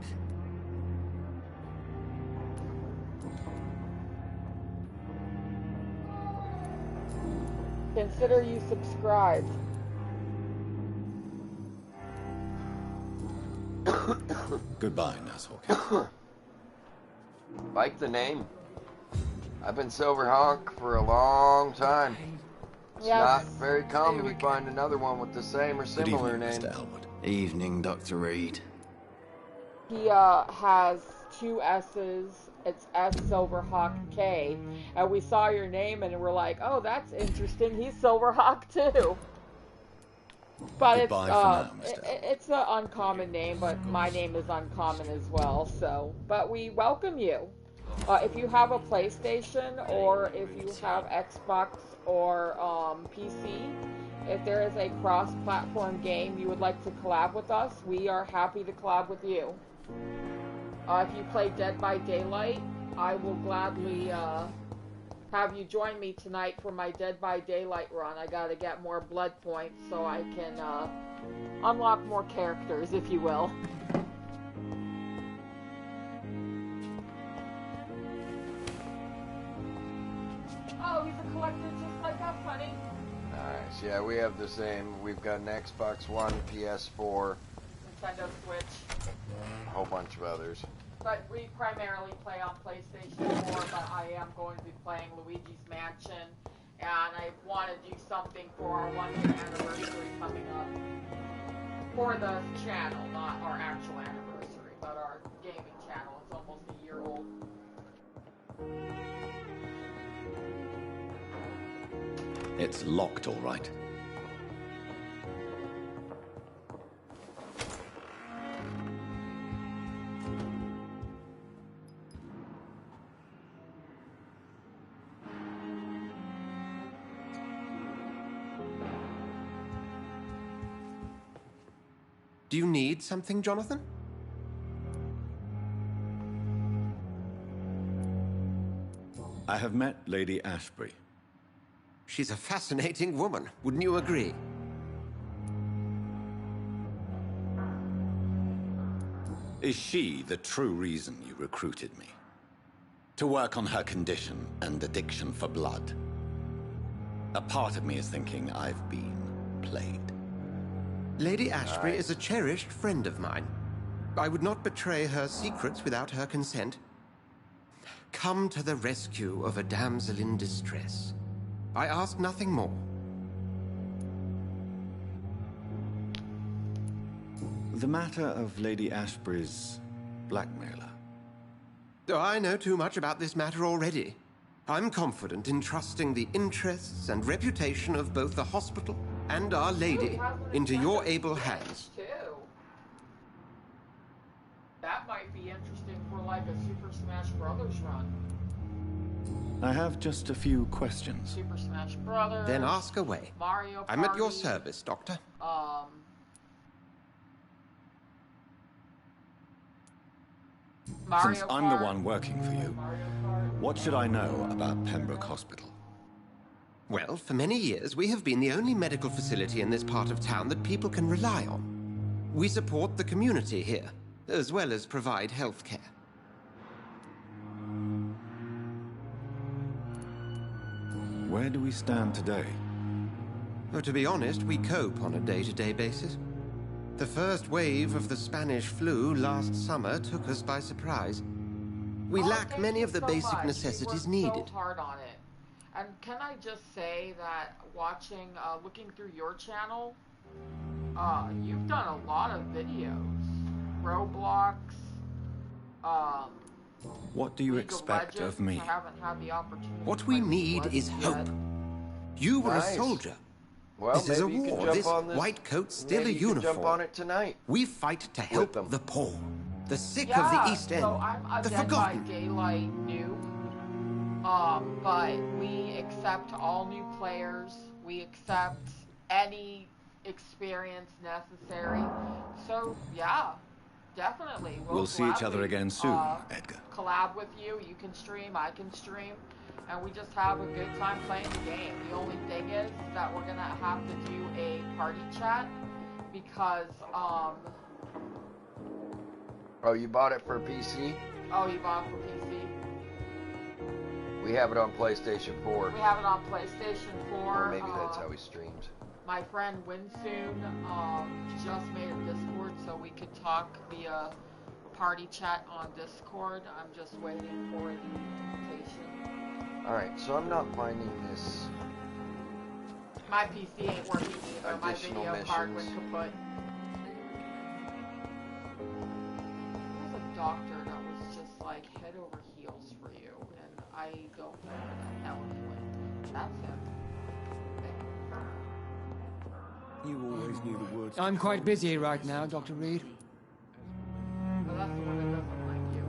[SPEAKER 1] Consider you subscribed.
[SPEAKER 5] Goodbye, Nurse Hawkins.
[SPEAKER 8] Like the name. I've been Silverhawk for a long time. It's not very common to find another one with the same or
[SPEAKER 5] Good
[SPEAKER 8] similar
[SPEAKER 5] evening,
[SPEAKER 8] name.
[SPEAKER 5] Mr. Elwood.
[SPEAKER 12] Evening, Dr. Reed.
[SPEAKER 1] He has two S's. It's S Silverhawk K. And we saw your name and we're like, oh, that's interesting. He's Silverhawk too. But
[SPEAKER 5] Goodbye
[SPEAKER 1] it's an uncommon name, but my name is uncommon as well. So, but we welcome you. If you have a PlayStation or if you have Xbox or PC, if there is a cross-platform game you would like to collab with us, we are happy to collab with you. If you play Dead by Daylight, I will gladly have you join me tonight for my Dead by Daylight run. I gotta get more blood points so I can unlock more characters, if you will. Oh, he's a collector just like us, honey.
[SPEAKER 8] Nice. Yeah, we have the same. We've got an Xbox One, PS4,
[SPEAKER 1] Nintendo Switch.
[SPEAKER 8] a whole bunch of others.
[SPEAKER 1] But we primarily play on PlayStation 4, but I am going to be playing Luigi's Mansion, and I want to do something for our 1-year anniversary coming up. For the channel, not our actual anniversary, but our gaming channel. It's almost a year old.
[SPEAKER 5] It's locked, all right.
[SPEAKER 12] Do you need something, Jonathan?
[SPEAKER 5] I have met Lady Ashbury.
[SPEAKER 12] She's a fascinating woman, wouldn't you agree?
[SPEAKER 5] Is she the true reason you recruited me? To work on her condition and addiction for blood? A part of me is thinking I've been played.
[SPEAKER 12] Lady Ashbury is a cherished friend of mine. I would not betray her secrets without her consent. Come to the rescue of a damsel in distress. I ask nothing more.
[SPEAKER 13] The matter of Lady Ashbury's blackmailer.
[SPEAKER 12] Oh, I know too much about this matter already. I'm confident in trusting the interests and reputation of both the hospital and Our Lady into your able hands.
[SPEAKER 1] That might be interesting for like a Super Smash Brothers run.
[SPEAKER 13] I have just a few questions.
[SPEAKER 1] Super Smash Brothers.
[SPEAKER 12] Then ask away.
[SPEAKER 1] Mario Party.
[SPEAKER 12] I'm at your service, Doctor.
[SPEAKER 13] Since I'm the one working for you, what should I know about Pembroke Hospital?
[SPEAKER 12] Well, for many years, we have been the only medical facility in this part of town that people can rely on. We support the community here, as well as provide health care.
[SPEAKER 13] Where do we stand today?
[SPEAKER 12] Oh, to be honest, we cope on a day-to-day basis. The first wave of the Spanish flu last summer took us by surprise. We lack many of the basic necessities needed.
[SPEAKER 1] So hard on it. And can I just say that watching, looking through your channel, you've done a lot of videos. Roblox,
[SPEAKER 13] what do you expect of me?
[SPEAKER 1] I haven't had the opportunity.
[SPEAKER 12] What we need is hope. You were a soldier.
[SPEAKER 8] Well,
[SPEAKER 12] this is a
[SPEAKER 8] maybe you can
[SPEAKER 12] war.
[SPEAKER 8] jump
[SPEAKER 12] This
[SPEAKER 8] on this.
[SPEAKER 12] white coat's still
[SPEAKER 8] Maybe
[SPEAKER 12] a
[SPEAKER 8] you can
[SPEAKER 12] uniform.
[SPEAKER 8] jump on it tonight.
[SPEAKER 12] We fight to help the poor, the sick
[SPEAKER 1] Yeah,
[SPEAKER 12] of the East End,
[SPEAKER 1] so I'm a
[SPEAKER 12] the
[SPEAKER 1] Dead
[SPEAKER 12] forgotten.
[SPEAKER 1] by Daylight noob. But we accept all new players. We accept any experience necessary. So yeah, definitely.
[SPEAKER 13] We'll see each other again soon, Edgar.
[SPEAKER 1] Collab with you. You can stream. I can stream. And we just have a good time playing the game. The only thing is that we're gonna have to do a party chat because
[SPEAKER 8] Oh, you bought it for PC?
[SPEAKER 1] Oh, you bought it for PC?
[SPEAKER 8] We have it on PlayStation 4.
[SPEAKER 1] We have it on PlayStation 4.
[SPEAKER 8] Or maybe that's how he streams.
[SPEAKER 1] My friend Winsoon just made a Discord so we could talk via party chat on Discord. I'm just waiting for the invitation.
[SPEAKER 8] Alright, so I'm not finding this.
[SPEAKER 1] My PC ain't working either. My video card went kaput. There was a doctor that was just like head over heels for you, and I don't know where the hell he went. That's him.
[SPEAKER 9] You always knew the words.
[SPEAKER 14] I'm quite busy right now, Dr. Reed.
[SPEAKER 1] But that's the one that doesn't like you.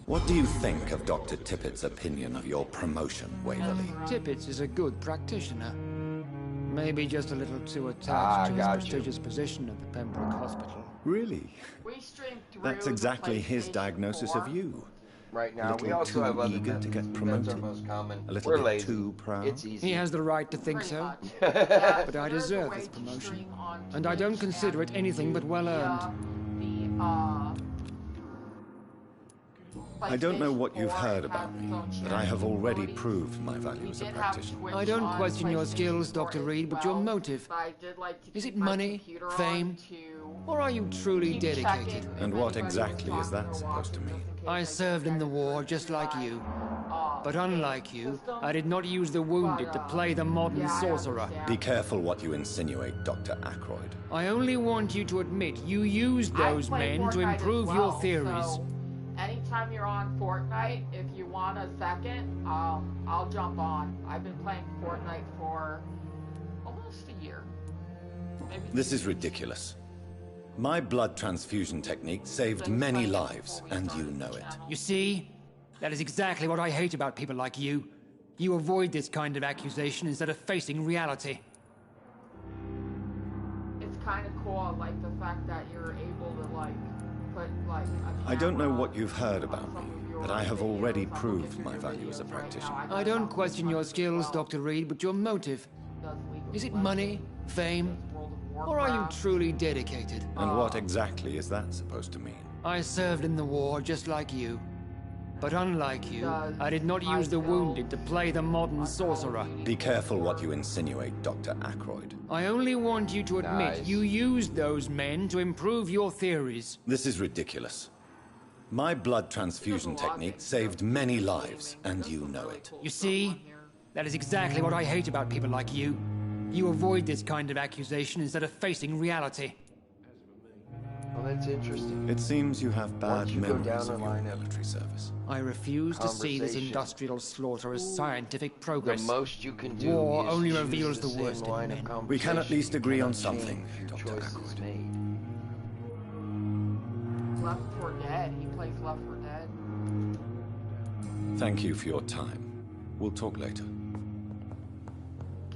[SPEAKER 13] What do you think of Dr. Tippett's opinion of your promotion, Waverly?
[SPEAKER 14] Tippett is a good practitioner. Maybe just a little too attached to his prestigious position at the Pembroke Hospital.
[SPEAKER 13] Really?
[SPEAKER 1] We streamed through
[SPEAKER 13] That's exactly his diagnosis of you.
[SPEAKER 8] Right
[SPEAKER 13] A
[SPEAKER 8] now,
[SPEAKER 13] little
[SPEAKER 8] we also
[SPEAKER 13] too
[SPEAKER 8] have other
[SPEAKER 13] eager to get promoted.
[SPEAKER 8] most common.
[SPEAKER 13] A little
[SPEAKER 8] We're
[SPEAKER 13] bit
[SPEAKER 8] lazy.
[SPEAKER 13] too proud.
[SPEAKER 8] It's easy.
[SPEAKER 14] He has the right to think so.
[SPEAKER 1] But
[SPEAKER 14] I deserve this promotion. And I don't consider it anything but well earned.
[SPEAKER 13] I don't know what you've heard about me, but I have already proved my value as a practitioner.
[SPEAKER 14] I don't question your skills, Dr. Reed, but your motive. Is it money, fame, or are you truly dedicated?
[SPEAKER 13] And what exactly is that supposed to mean?
[SPEAKER 14] I served in the war just like you. But unlike you, I did not use the wounded to play the modern sorcerer.
[SPEAKER 13] Be careful what you insinuate, Dr. Ackroyd.
[SPEAKER 14] I only want you to admit you used those men to improve your theories.
[SPEAKER 1] Anytime you're on Fortnite, if you want a second, I'll jump on. I've been playing Fortnite for almost a year.
[SPEAKER 13] This is ridiculous. My blood transfusion technique saved many lives, and you know it.
[SPEAKER 14] You see? That is exactly what I hate about people like you. You avoid this kind of accusation instead of facing reality.
[SPEAKER 1] It's kind of cool, like the fact that you're able to like put like
[SPEAKER 13] I don't know what you've heard about me, but I have already proved my value as a practitioner.
[SPEAKER 14] I don't question your skills, Dr. Reed, but your motive. Is it money, fame, or are you truly dedicated?
[SPEAKER 13] And what exactly is that supposed to mean?
[SPEAKER 14] I served in the war just like you. But unlike you, I did not use the wounded to play the modern sorcerer.
[SPEAKER 13] Be careful what you insinuate, Dr. Ackroyd.
[SPEAKER 14] I only want you to admit
[SPEAKER 8] Nice.
[SPEAKER 14] you used those men to improve your theories.
[SPEAKER 13] This is ridiculous. My blood transfusion technique saved many lives, and you know it.
[SPEAKER 14] You see? That is exactly what I hate about people like you. You avoid this kind of accusation instead of facing reality.
[SPEAKER 8] Well, that's interesting.
[SPEAKER 13] It seems you have bad
[SPEAKER 8] Once you go
[SPEAKER 13] memories
[SPEAKER 8] down
[SPEAKER 13] of
[SPEAKER 8] the
[SPEAKER 13] your
[SPEAKER 8] line of
[SPEAKER 13] military service.
[SPEAKER 14] I refuse to see this
[SPEAKER 8] Conversation.
[SPEAKER 14] industrial slaughter as scientific
[SPEAKER 8] The
[SPEAKER 14] progress.
[SPEAKER 8] most you can do
[SPEAKER 14] War
[SPEAKER 8] is
[SPEAKER 14] only
[SPEAKER 8] choose
[SPEAKER 14] reveals
[SPEAKER 8] the
[SPEAKER 14] the
[SPEAKER 8] same
[SPEAKER 14] worst in
[SPEAKER 8] line
[SPEAKER 14] men.
[SPEAKER 8] of
[SPEAKER 13] We can at least
[SPEAKER 8] conversation.
[SPEAKER 13] agree on
[SPEAKER 8] Cannot
[SPEAKER 13] something,
[SPEAKER 8] change
[SPEAKER 13] Dr.
[SPEAKER 8] choices
[SPEAKER 13] Ackroyd.
[SPEAKER 8] made.
[SPEAKER 1] Left 4 Dead. He plays Left 4 Dead.
[SPEAKER 13] Thank you for your time. We'll talk later.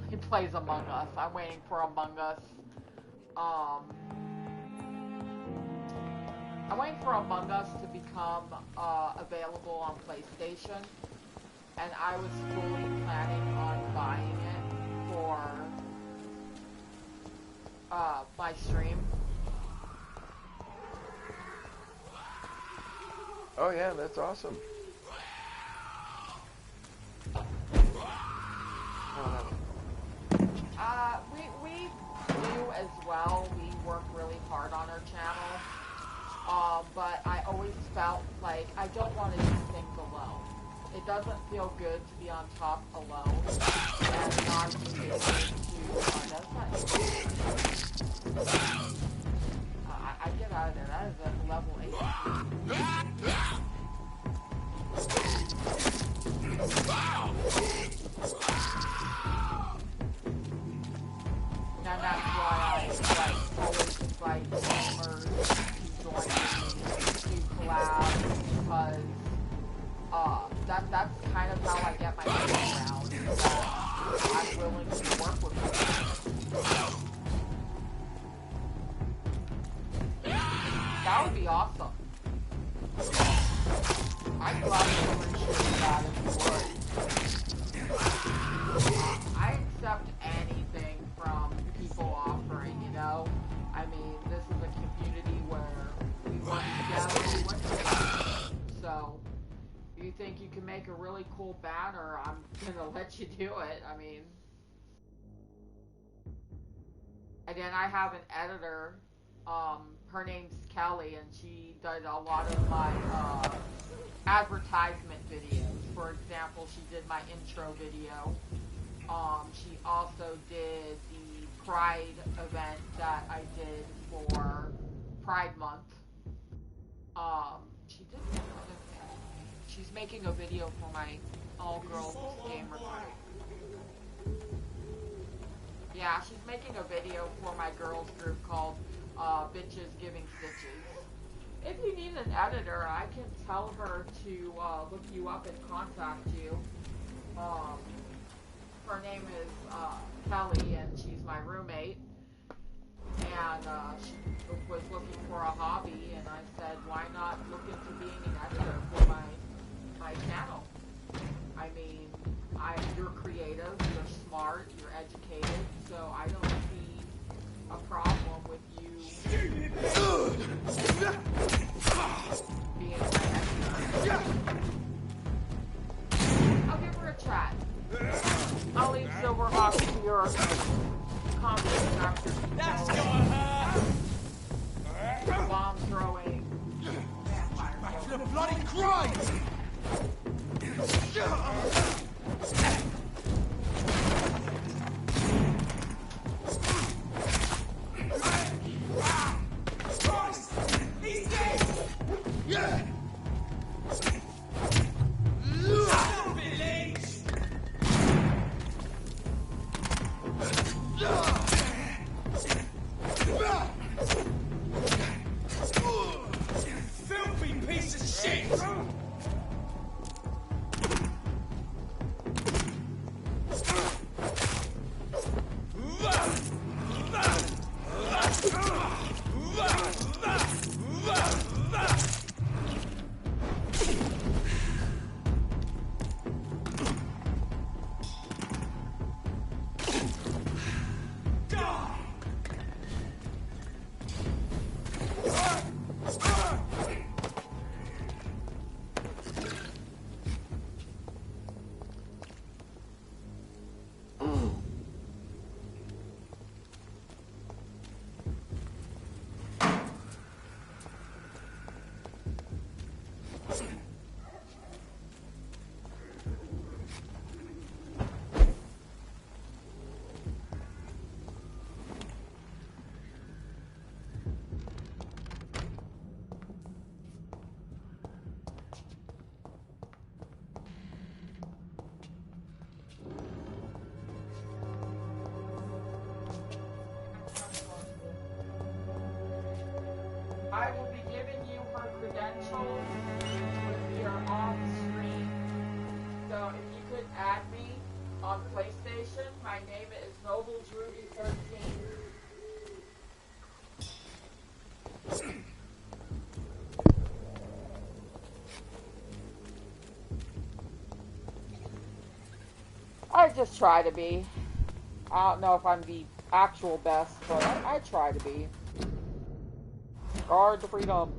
[SPEAKER 1] He plays Among Us. I'm waiting for Among Us. I'm waiting for Among Us to become available on PlayStation, and I was fully planning on buying it for my stream.
[SPEAKER 8] Oh yeah, that's awesome.
[SPEAKER 1] We do as well. We work really hard on our channel. But I always felt like I don't want to do things alone. It doesn't feel good to be on top alone and not be able to. I get out of there. That is at level 8. And that's why I always invite gamers to join me to collab, because that's kind of how I get my name around. That I'm willing to work with people. That would be awesome. I'd gladly appreciate that if you would. I accept anything from people offering, you know? I mean, this is a community where we work together, we work together. So, if you think you can make a really cool banner, I'm gonna let you do it. I mean... And then I have an editor, her name's Kelly, and she does a lot of my, advertisement videos. For example, she did my intro video. She also did the Pride event that I did for Pride Month. She did another thing. She's making a video for my all-girls gamer group. Yeah, she's making a video for my girls group called Bitches Giving Stitches. If you need an editor, I can tell her to look you up and contact you. Her name is Kelly, and she's my roommate. And she was looking for a hobby, and I said, why not look into being an editor for my channel? I mean, you're creative, you're smart, you're educated, so I don't see a problem with you being my editor. I'll give her a chat. I'll leave Silverhawk to your conversation after bomb throwing vampire.
[SPEAKER 6] The bloody Christ! He's dead! Yeah! Filthy piece of shit!
[SPEAKER 1] I will be giving you her credentials when we are off screen. So if you could add me on PlayStation, my name is noblesruby13. I just try to be. I don't know if I'm the actual best, but I try to be. Guard the freedom.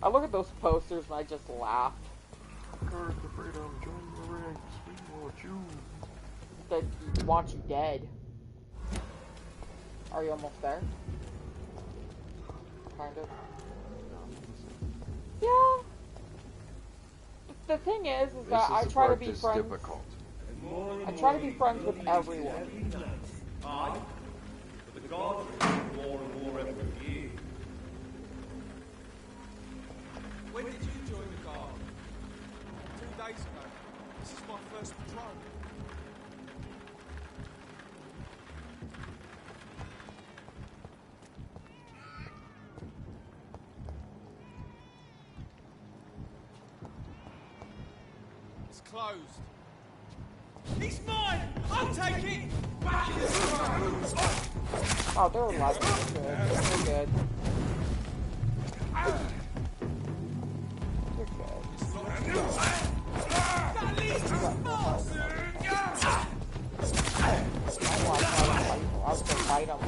[SPEAKER 1] I look at those posters and I just laugh.
[SPEAKER 8] Guard the freedom, join the ranks, we want you.
[SPEAKER 1] They want you dead. Are you almost there? Kind of. Yeah. The thing is that I try to be friends.
[SPEAKER 8] Difficult.
[SPEAKER 1] I try to be friends with everyone.
[SPEAKER 15] I, for the gods, more and more every year.
[SPEAKER 16] When did you join the guard? 2 days ago. This is my first patrol. It's closed. He's mine! I'll take it! Back in the
[SPEAKER 1] Oh, they're alive. They're good. They're good.
[SPEAKER 16] That leads to us!
[SPEAKER 1] I was gonna fight them.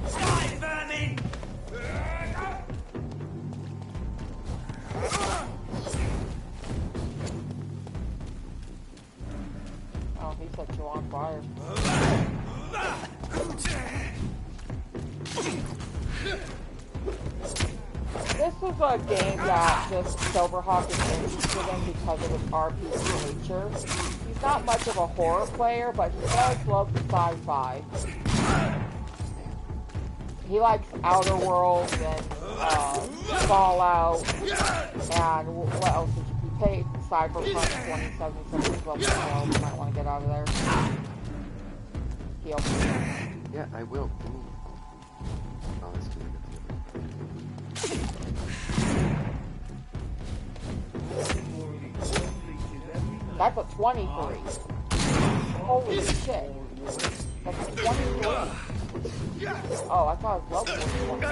[SPEAKER 16] Die, vermin!
[SPEAKER 1] Oh, he set you on fire. This was a game that just Silverhawk is interested in because of its RPG nature. He's not much of a horror player, but he does love the sci-fi. He likes Outer Worlds and Fallout, and what else did you pay? Cyberpunk 2077 as well. You might want to get out of there. Heal.
[SPEAKER 8] Yeah, I will. Oh, that's good.
[SPEAKER 1] That's a 23. Holy shit. That's a 23. Oh, I thought it was level 20.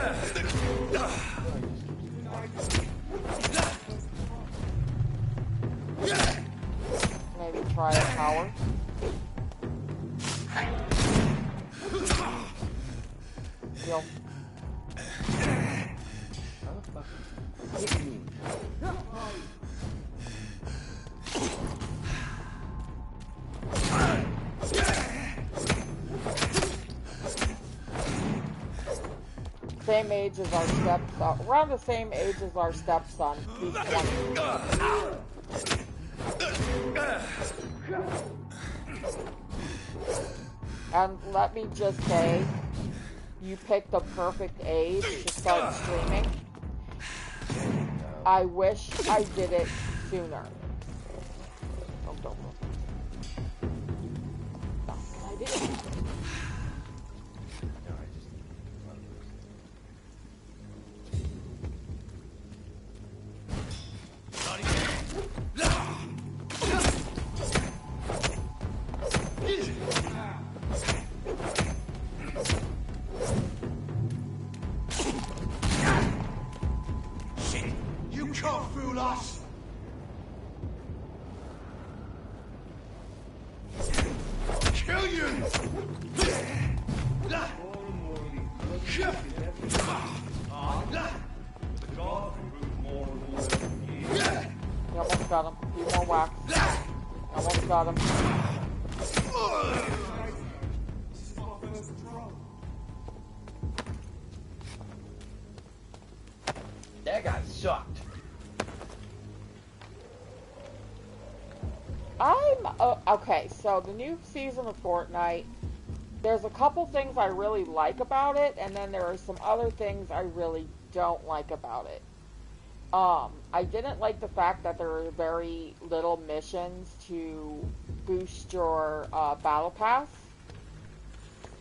[SPEAKER 1] Maybe try a power. Heal. Same age as our stepson. Around the same age as our stepson. He's 20. And let me just say, you picked the perfect age to start streaming. I wish I did it sooner. Oh, don't. No, I didn't. Got him. A few more whacks. Almost got him.
[SPEAKER 3] That guy sucked.
[SPEAKER 1] Okay, so the new season of Fortnite, there's a couple things I really like about it, and then there are some other things I really don't like about it. I didn't like the fact that there were very little missions to boost your battle pass.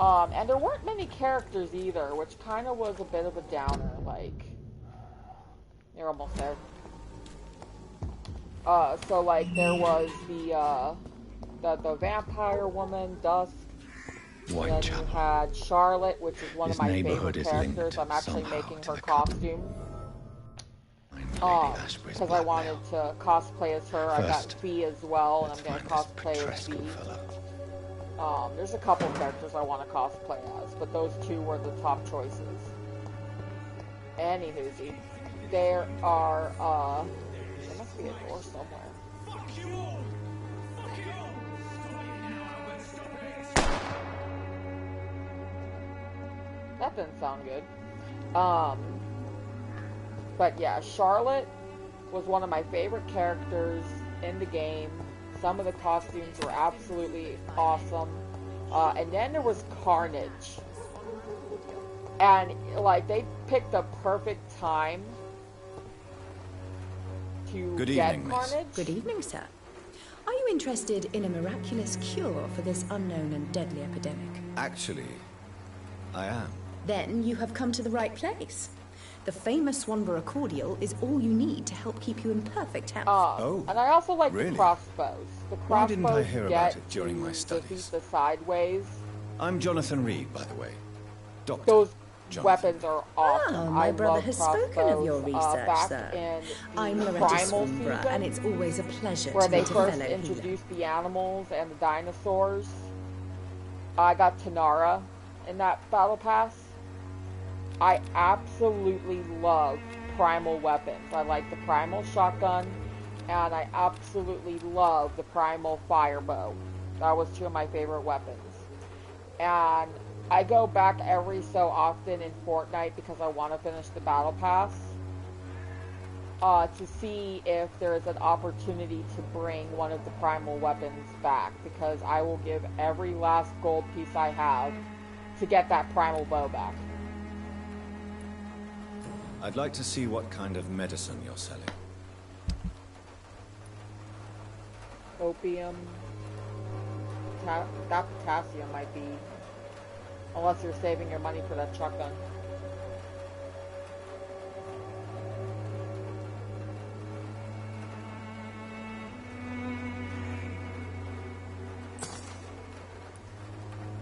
[SPEAKER 1] And there weren't many characters either, which kind of was a bit of a downer. Like, you're almost there. So like there was the vampire woman, Dusk. And then you had Charlotte, which is one of my favorite characters. I'm actually making her costume. Because I wanted to cosplay as her. I got Fee as well, and I'm going to cosplay as Fee. There's a couple characters I want to cosplay as, but those two were the top choices. Anywhoosie. There are, there must be a door somewhere. That didn't sound good. But yeah, Charlotte was one of my favorite characters in the game. Some of the costumes were absolutely awesome. And then there was Carnage. And, like, they picked a perfect time to get Carnage.
[SPEAKER 17] Good evening, sir. Are you interested in a miraculous cure for this unknown and deadly epidemic?
[SPEAKER 13] Actually, I am.
[SPEAKER 17] Then you have come to the right place. The famous Swanborough cordial is all you need to help keep you in perfect health.
[SPEAKER 1] And I also like the crossbows. The crossbows
[SPEAKER 13] Why didn't I hear about it during my studies?
[SPEAKER 1] Defeat the sideways.
[SPEAKER 13] I'm Jonathan Reed, by the way. Doctor.
[SPEAKER 1] Those
[SPEAKER 13] Jonathan.
[SPEAKER 1] Weapons are awesome.
[SPEAKER 17] Oh, my brother has spoken of your research,
[SPEAKER 1] back
[SPEAKER 17] sir.
[SPEAKER 1] in
[SPEAKER 17] I'm Loretta
[SPEAKER 1] Primal
[SPEAKER 17] Swanborough,
[SPEAKER 1] season,
[SPEAKER 17] and it's always a pleasure
[SPEAKER 1] where
[SPEAKER 17] to
[SPEAKER 1] they
[SPEAKER 17] meet a
[SPEAKER 1] first
[SPEAKER 17] fellow
[SPEAKER 1] introduced the animals and the dinosaurs. I got Tanara in that battle pass. I absolutely love primal weapons. I like the primal shotgun, and I absolutely love the primal firebow. That was two of my favorite weapons. And I go back every so often in Fortnite because I want to finish the battle pass to see if there is an opportunity to bring one of the primal weapons back, because I will give every last gold piece I have to get that primal bow back.
[SPEAKER 13] I'd like to see what kind of medicine you're selling.
[SPEAKER 1] Opium. That potassium might be. Unless you're saving your money for that shotgun.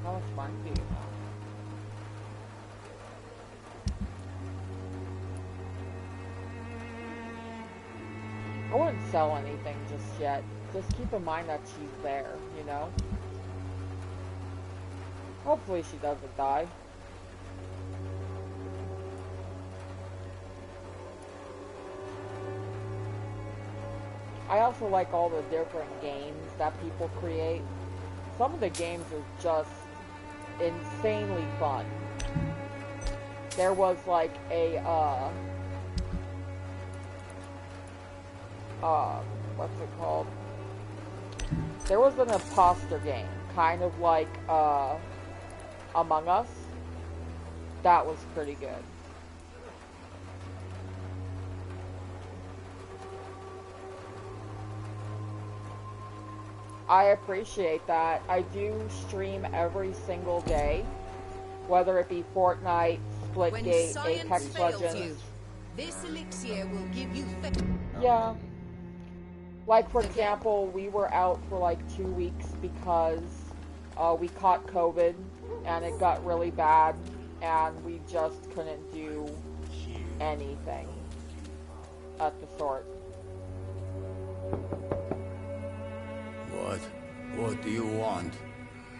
[SPEAKER 1] How much money do you have? I wouldn't sell anything just yet. Just keep in mind that she's there, you know? Hopefully she doesn't die. I also like all the different games that people create. Some of the games are just insanely fun. There was like a, what's it called? There was an imposter game, kind of like, Among Us. That was pretty good. I appreciate that. I do stream every single day, whether it be Fortnite, Splitgate, Apex Legends.
[SPEAKER 7] This elixir will give you
[SPEAKER 1] Yeah. Like, for example, we were out for like 2 weeks because we caught COVID and it got really bad and we just couldn't do anything at the sort.
[SPEAKER 18] What do you want?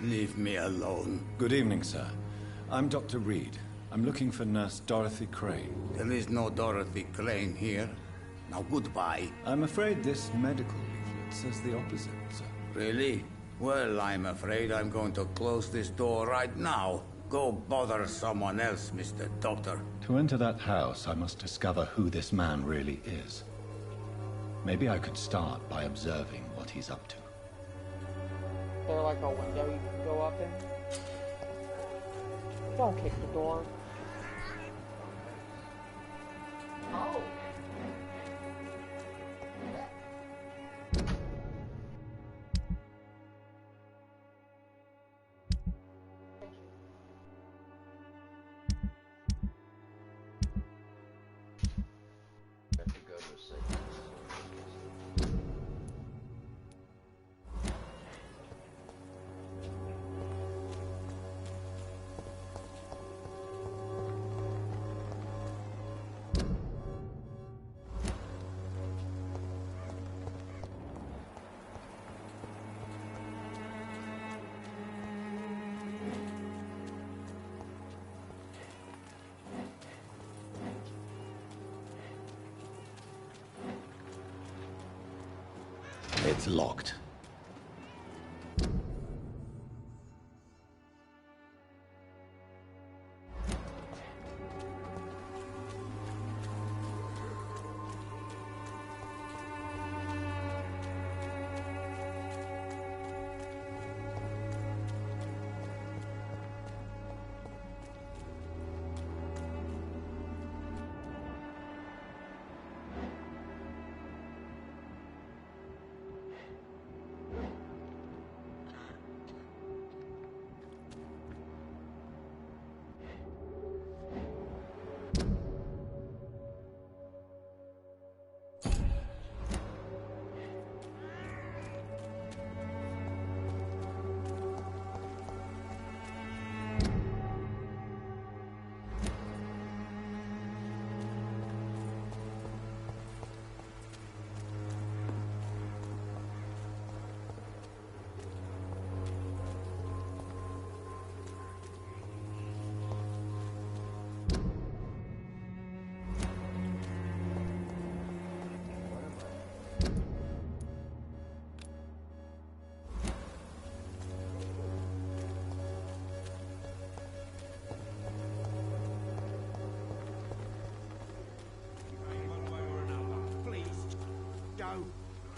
[SPEAKER 18] Leave me alone.
[SPEAKER 13] Good evening, sir. I'm Dr. Reed. I'm looking for Nurse Dorothy Crane.
[SPEAKER 18] There is no Dorothy Crane here. Now goodbye.
[SPEAKER 13] I'm afraid this medical leaflet says the opposite, sir.
[SPEAKER 18] Really? Well, I'm afraid I'm going to close this door right now. Go bother someone else, Mr. Doctor.
[SPEAKER 13] To enter that house, I must discover who this man really is. Maybe I could start by observing what he's up to.
[SPEAKER 1] Is there like a window you can go up in? Don't kick the door. Oh.
[SPEAKER 13] It's locked.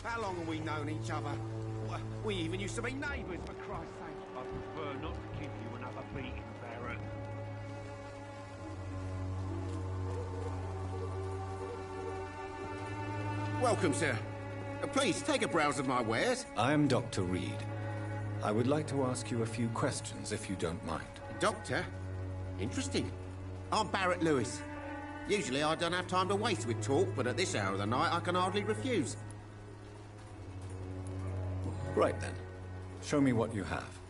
[SPEAKER 6] How long have we known each other? We even used to be neighbours, for Christ's sake.
[SPEAKER 15] I prefer not to give you another beating, Barrett.
[SPEAKER 6] Welcome, sir. Please, take a browse of my wares.
[SPEAKER 13] I am Dr. Reed. I would like to ask you a few questions, if you don't mind.
[SPEAKER 6] Doctor? Interesting. I'm Barrett Lewis. Usually I don't have time to waste with talk, but at this hour of the night I can hardly refuse.
[SPEAKER 13] Right then. Show me what you have.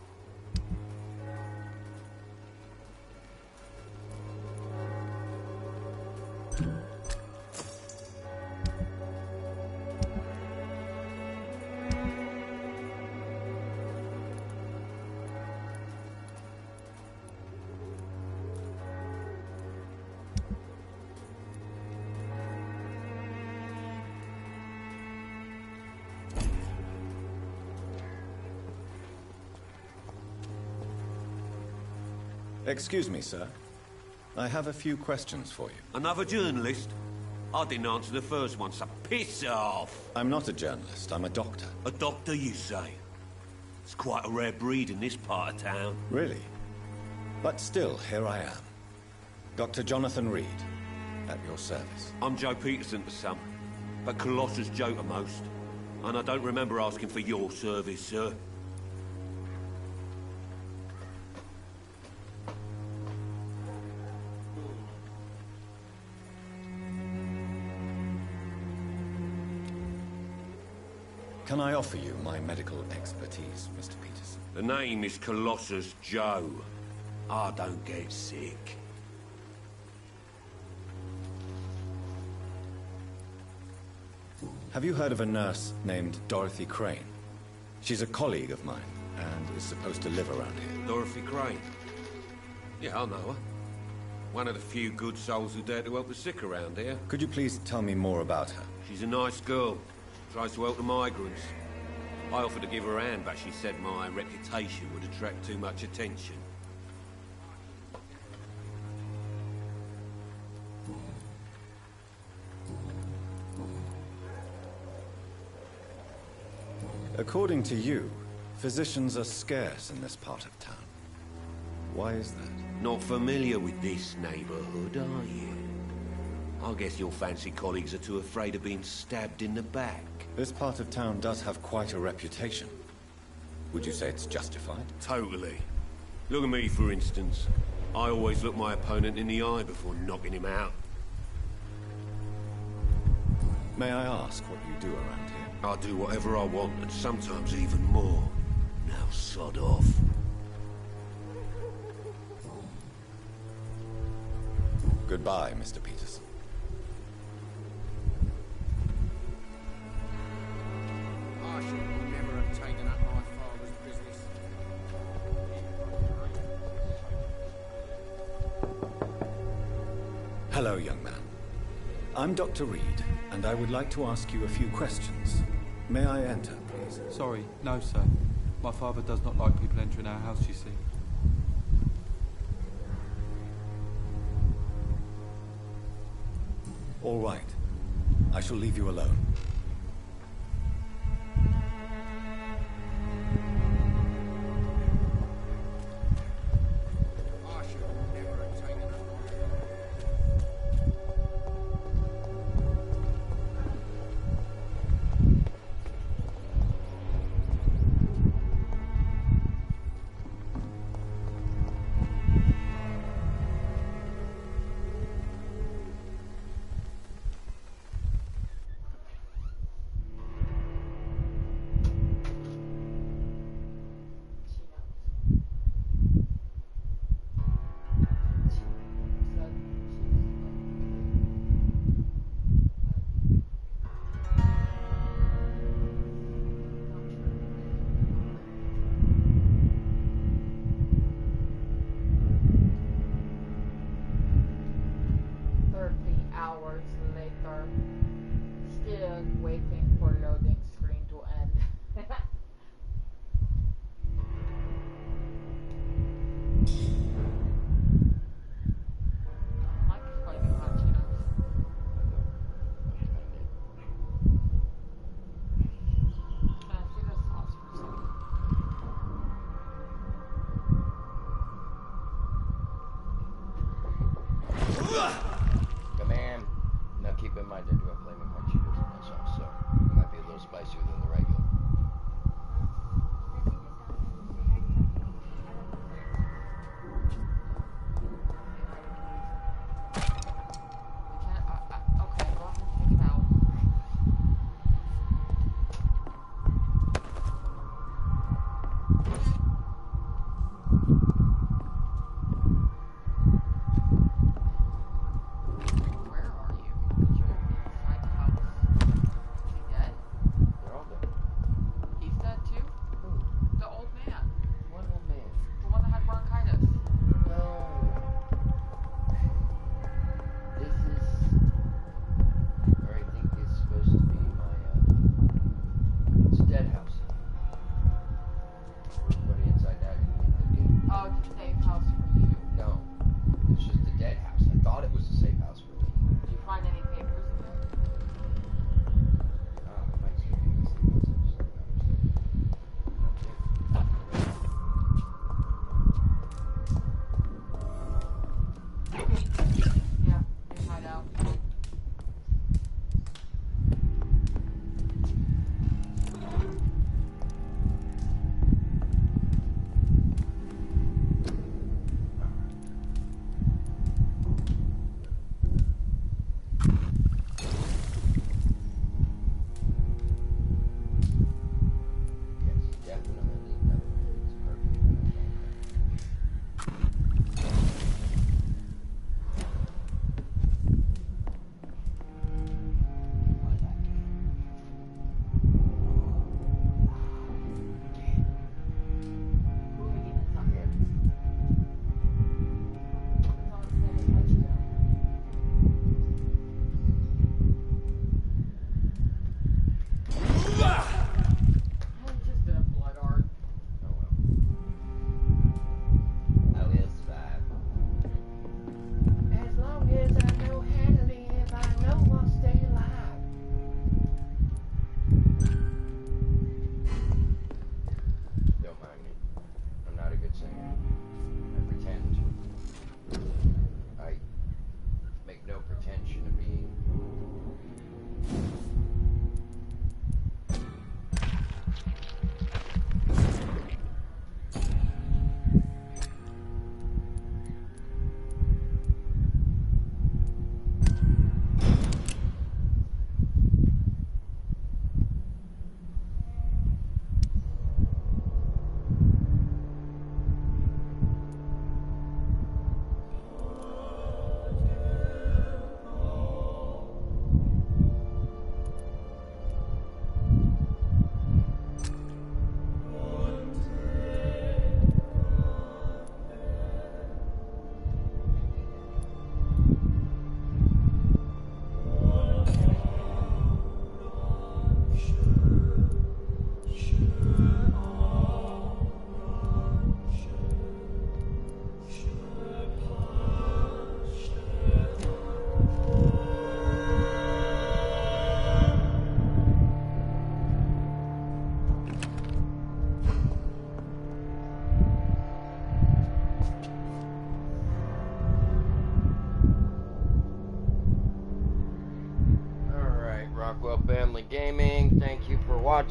[SPEAKER 13] Excuse me, sir. I have a few questions for you.
[SPEAKER 19] Another journalist? I didn't answer the first one, so piss off!
[SPEAKER 13] I'm not a journalist, I'm a doctor.
[SPEAKER 19] A doctor, you say? It's quite a rare breed in this part of town.
[SPEAKER 13] Really? But still, here I am. Dr. Jonathan Reed, at your service.
[SPEAKER 19] I'm Joe Peterson to some, but Colossus Joe to most. And I don't remember asking for your service, sir.
[SPEAKER 13] Can I offer you my medical expertise, Mr. Peterson?
[SPEAKER 19] The name is Colossus Joe. I don't get sick.
[SPEAKER 13] Have you heard of a nurse named Dorothy Crane? She's a colleague of mine, and is supposed to live around here.
[SPEAKER 19] Dorothy Crane? Yeah, I know her. One of the few good souls who dare to help the sick around here.
[SPEAKER 13] Could you please tell me more about her?
[SPEAKER 19] She's a nice girl. Tries to help the migrants. I offered to give her a hand, but she said my reputation would attract too much attention.
[SPEAKER 13] According to you, physicians are scarce in this part of town. Why is that?
[SPEAKER 19] Not familiar with this neighborhood, are you? I guess your fancy colleagues are too afraid of being stabbed in the back.
[SPEAKER 13] This part of town does have quite a reputation. Would you say it's justified?
[SPEAKER 19] Totally. Look at me, for instance. I always look my opponent in the eye before knocking him out.
[SPEAKER 13] May I ask what you do around here?
[SPEAKER 19] I do whatever I want, and sometimes even more. Now sod off.
[SPEAKER 13] Goodbye, Mr. Peterson.
[SPEAKER 6] I should never have taken up my father's business.
[SPEAKER 13] Hello, young man. I'm Dr. Reed, and I would like to ask you a few questions. May I enter, please?
[SPEAKER 15] Sorry, no, sir. My father does not like people entering our house, you see.
[SPEAKER 13] All right. I shall leave you alone.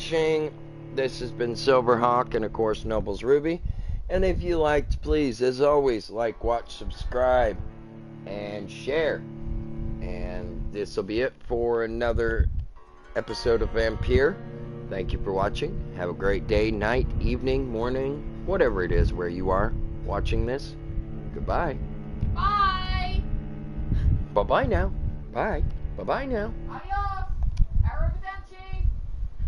[SPEAKER 8] watching. This has been Silverhawk and, of course, Nobles Ruby. And if you liked, please, as always, like, watch, subscribe, and share. And this will be it for another episode of Vampyr. Thank you for watching. Have a great day, night, evening, morning, whatever it is where you are watching this. Goodbye.
[SPEAKER 1] Bye.
[SPEAKER 8] Bye-bye now. Bye. Bye-bye now.
[SPEAKER 1] Adios.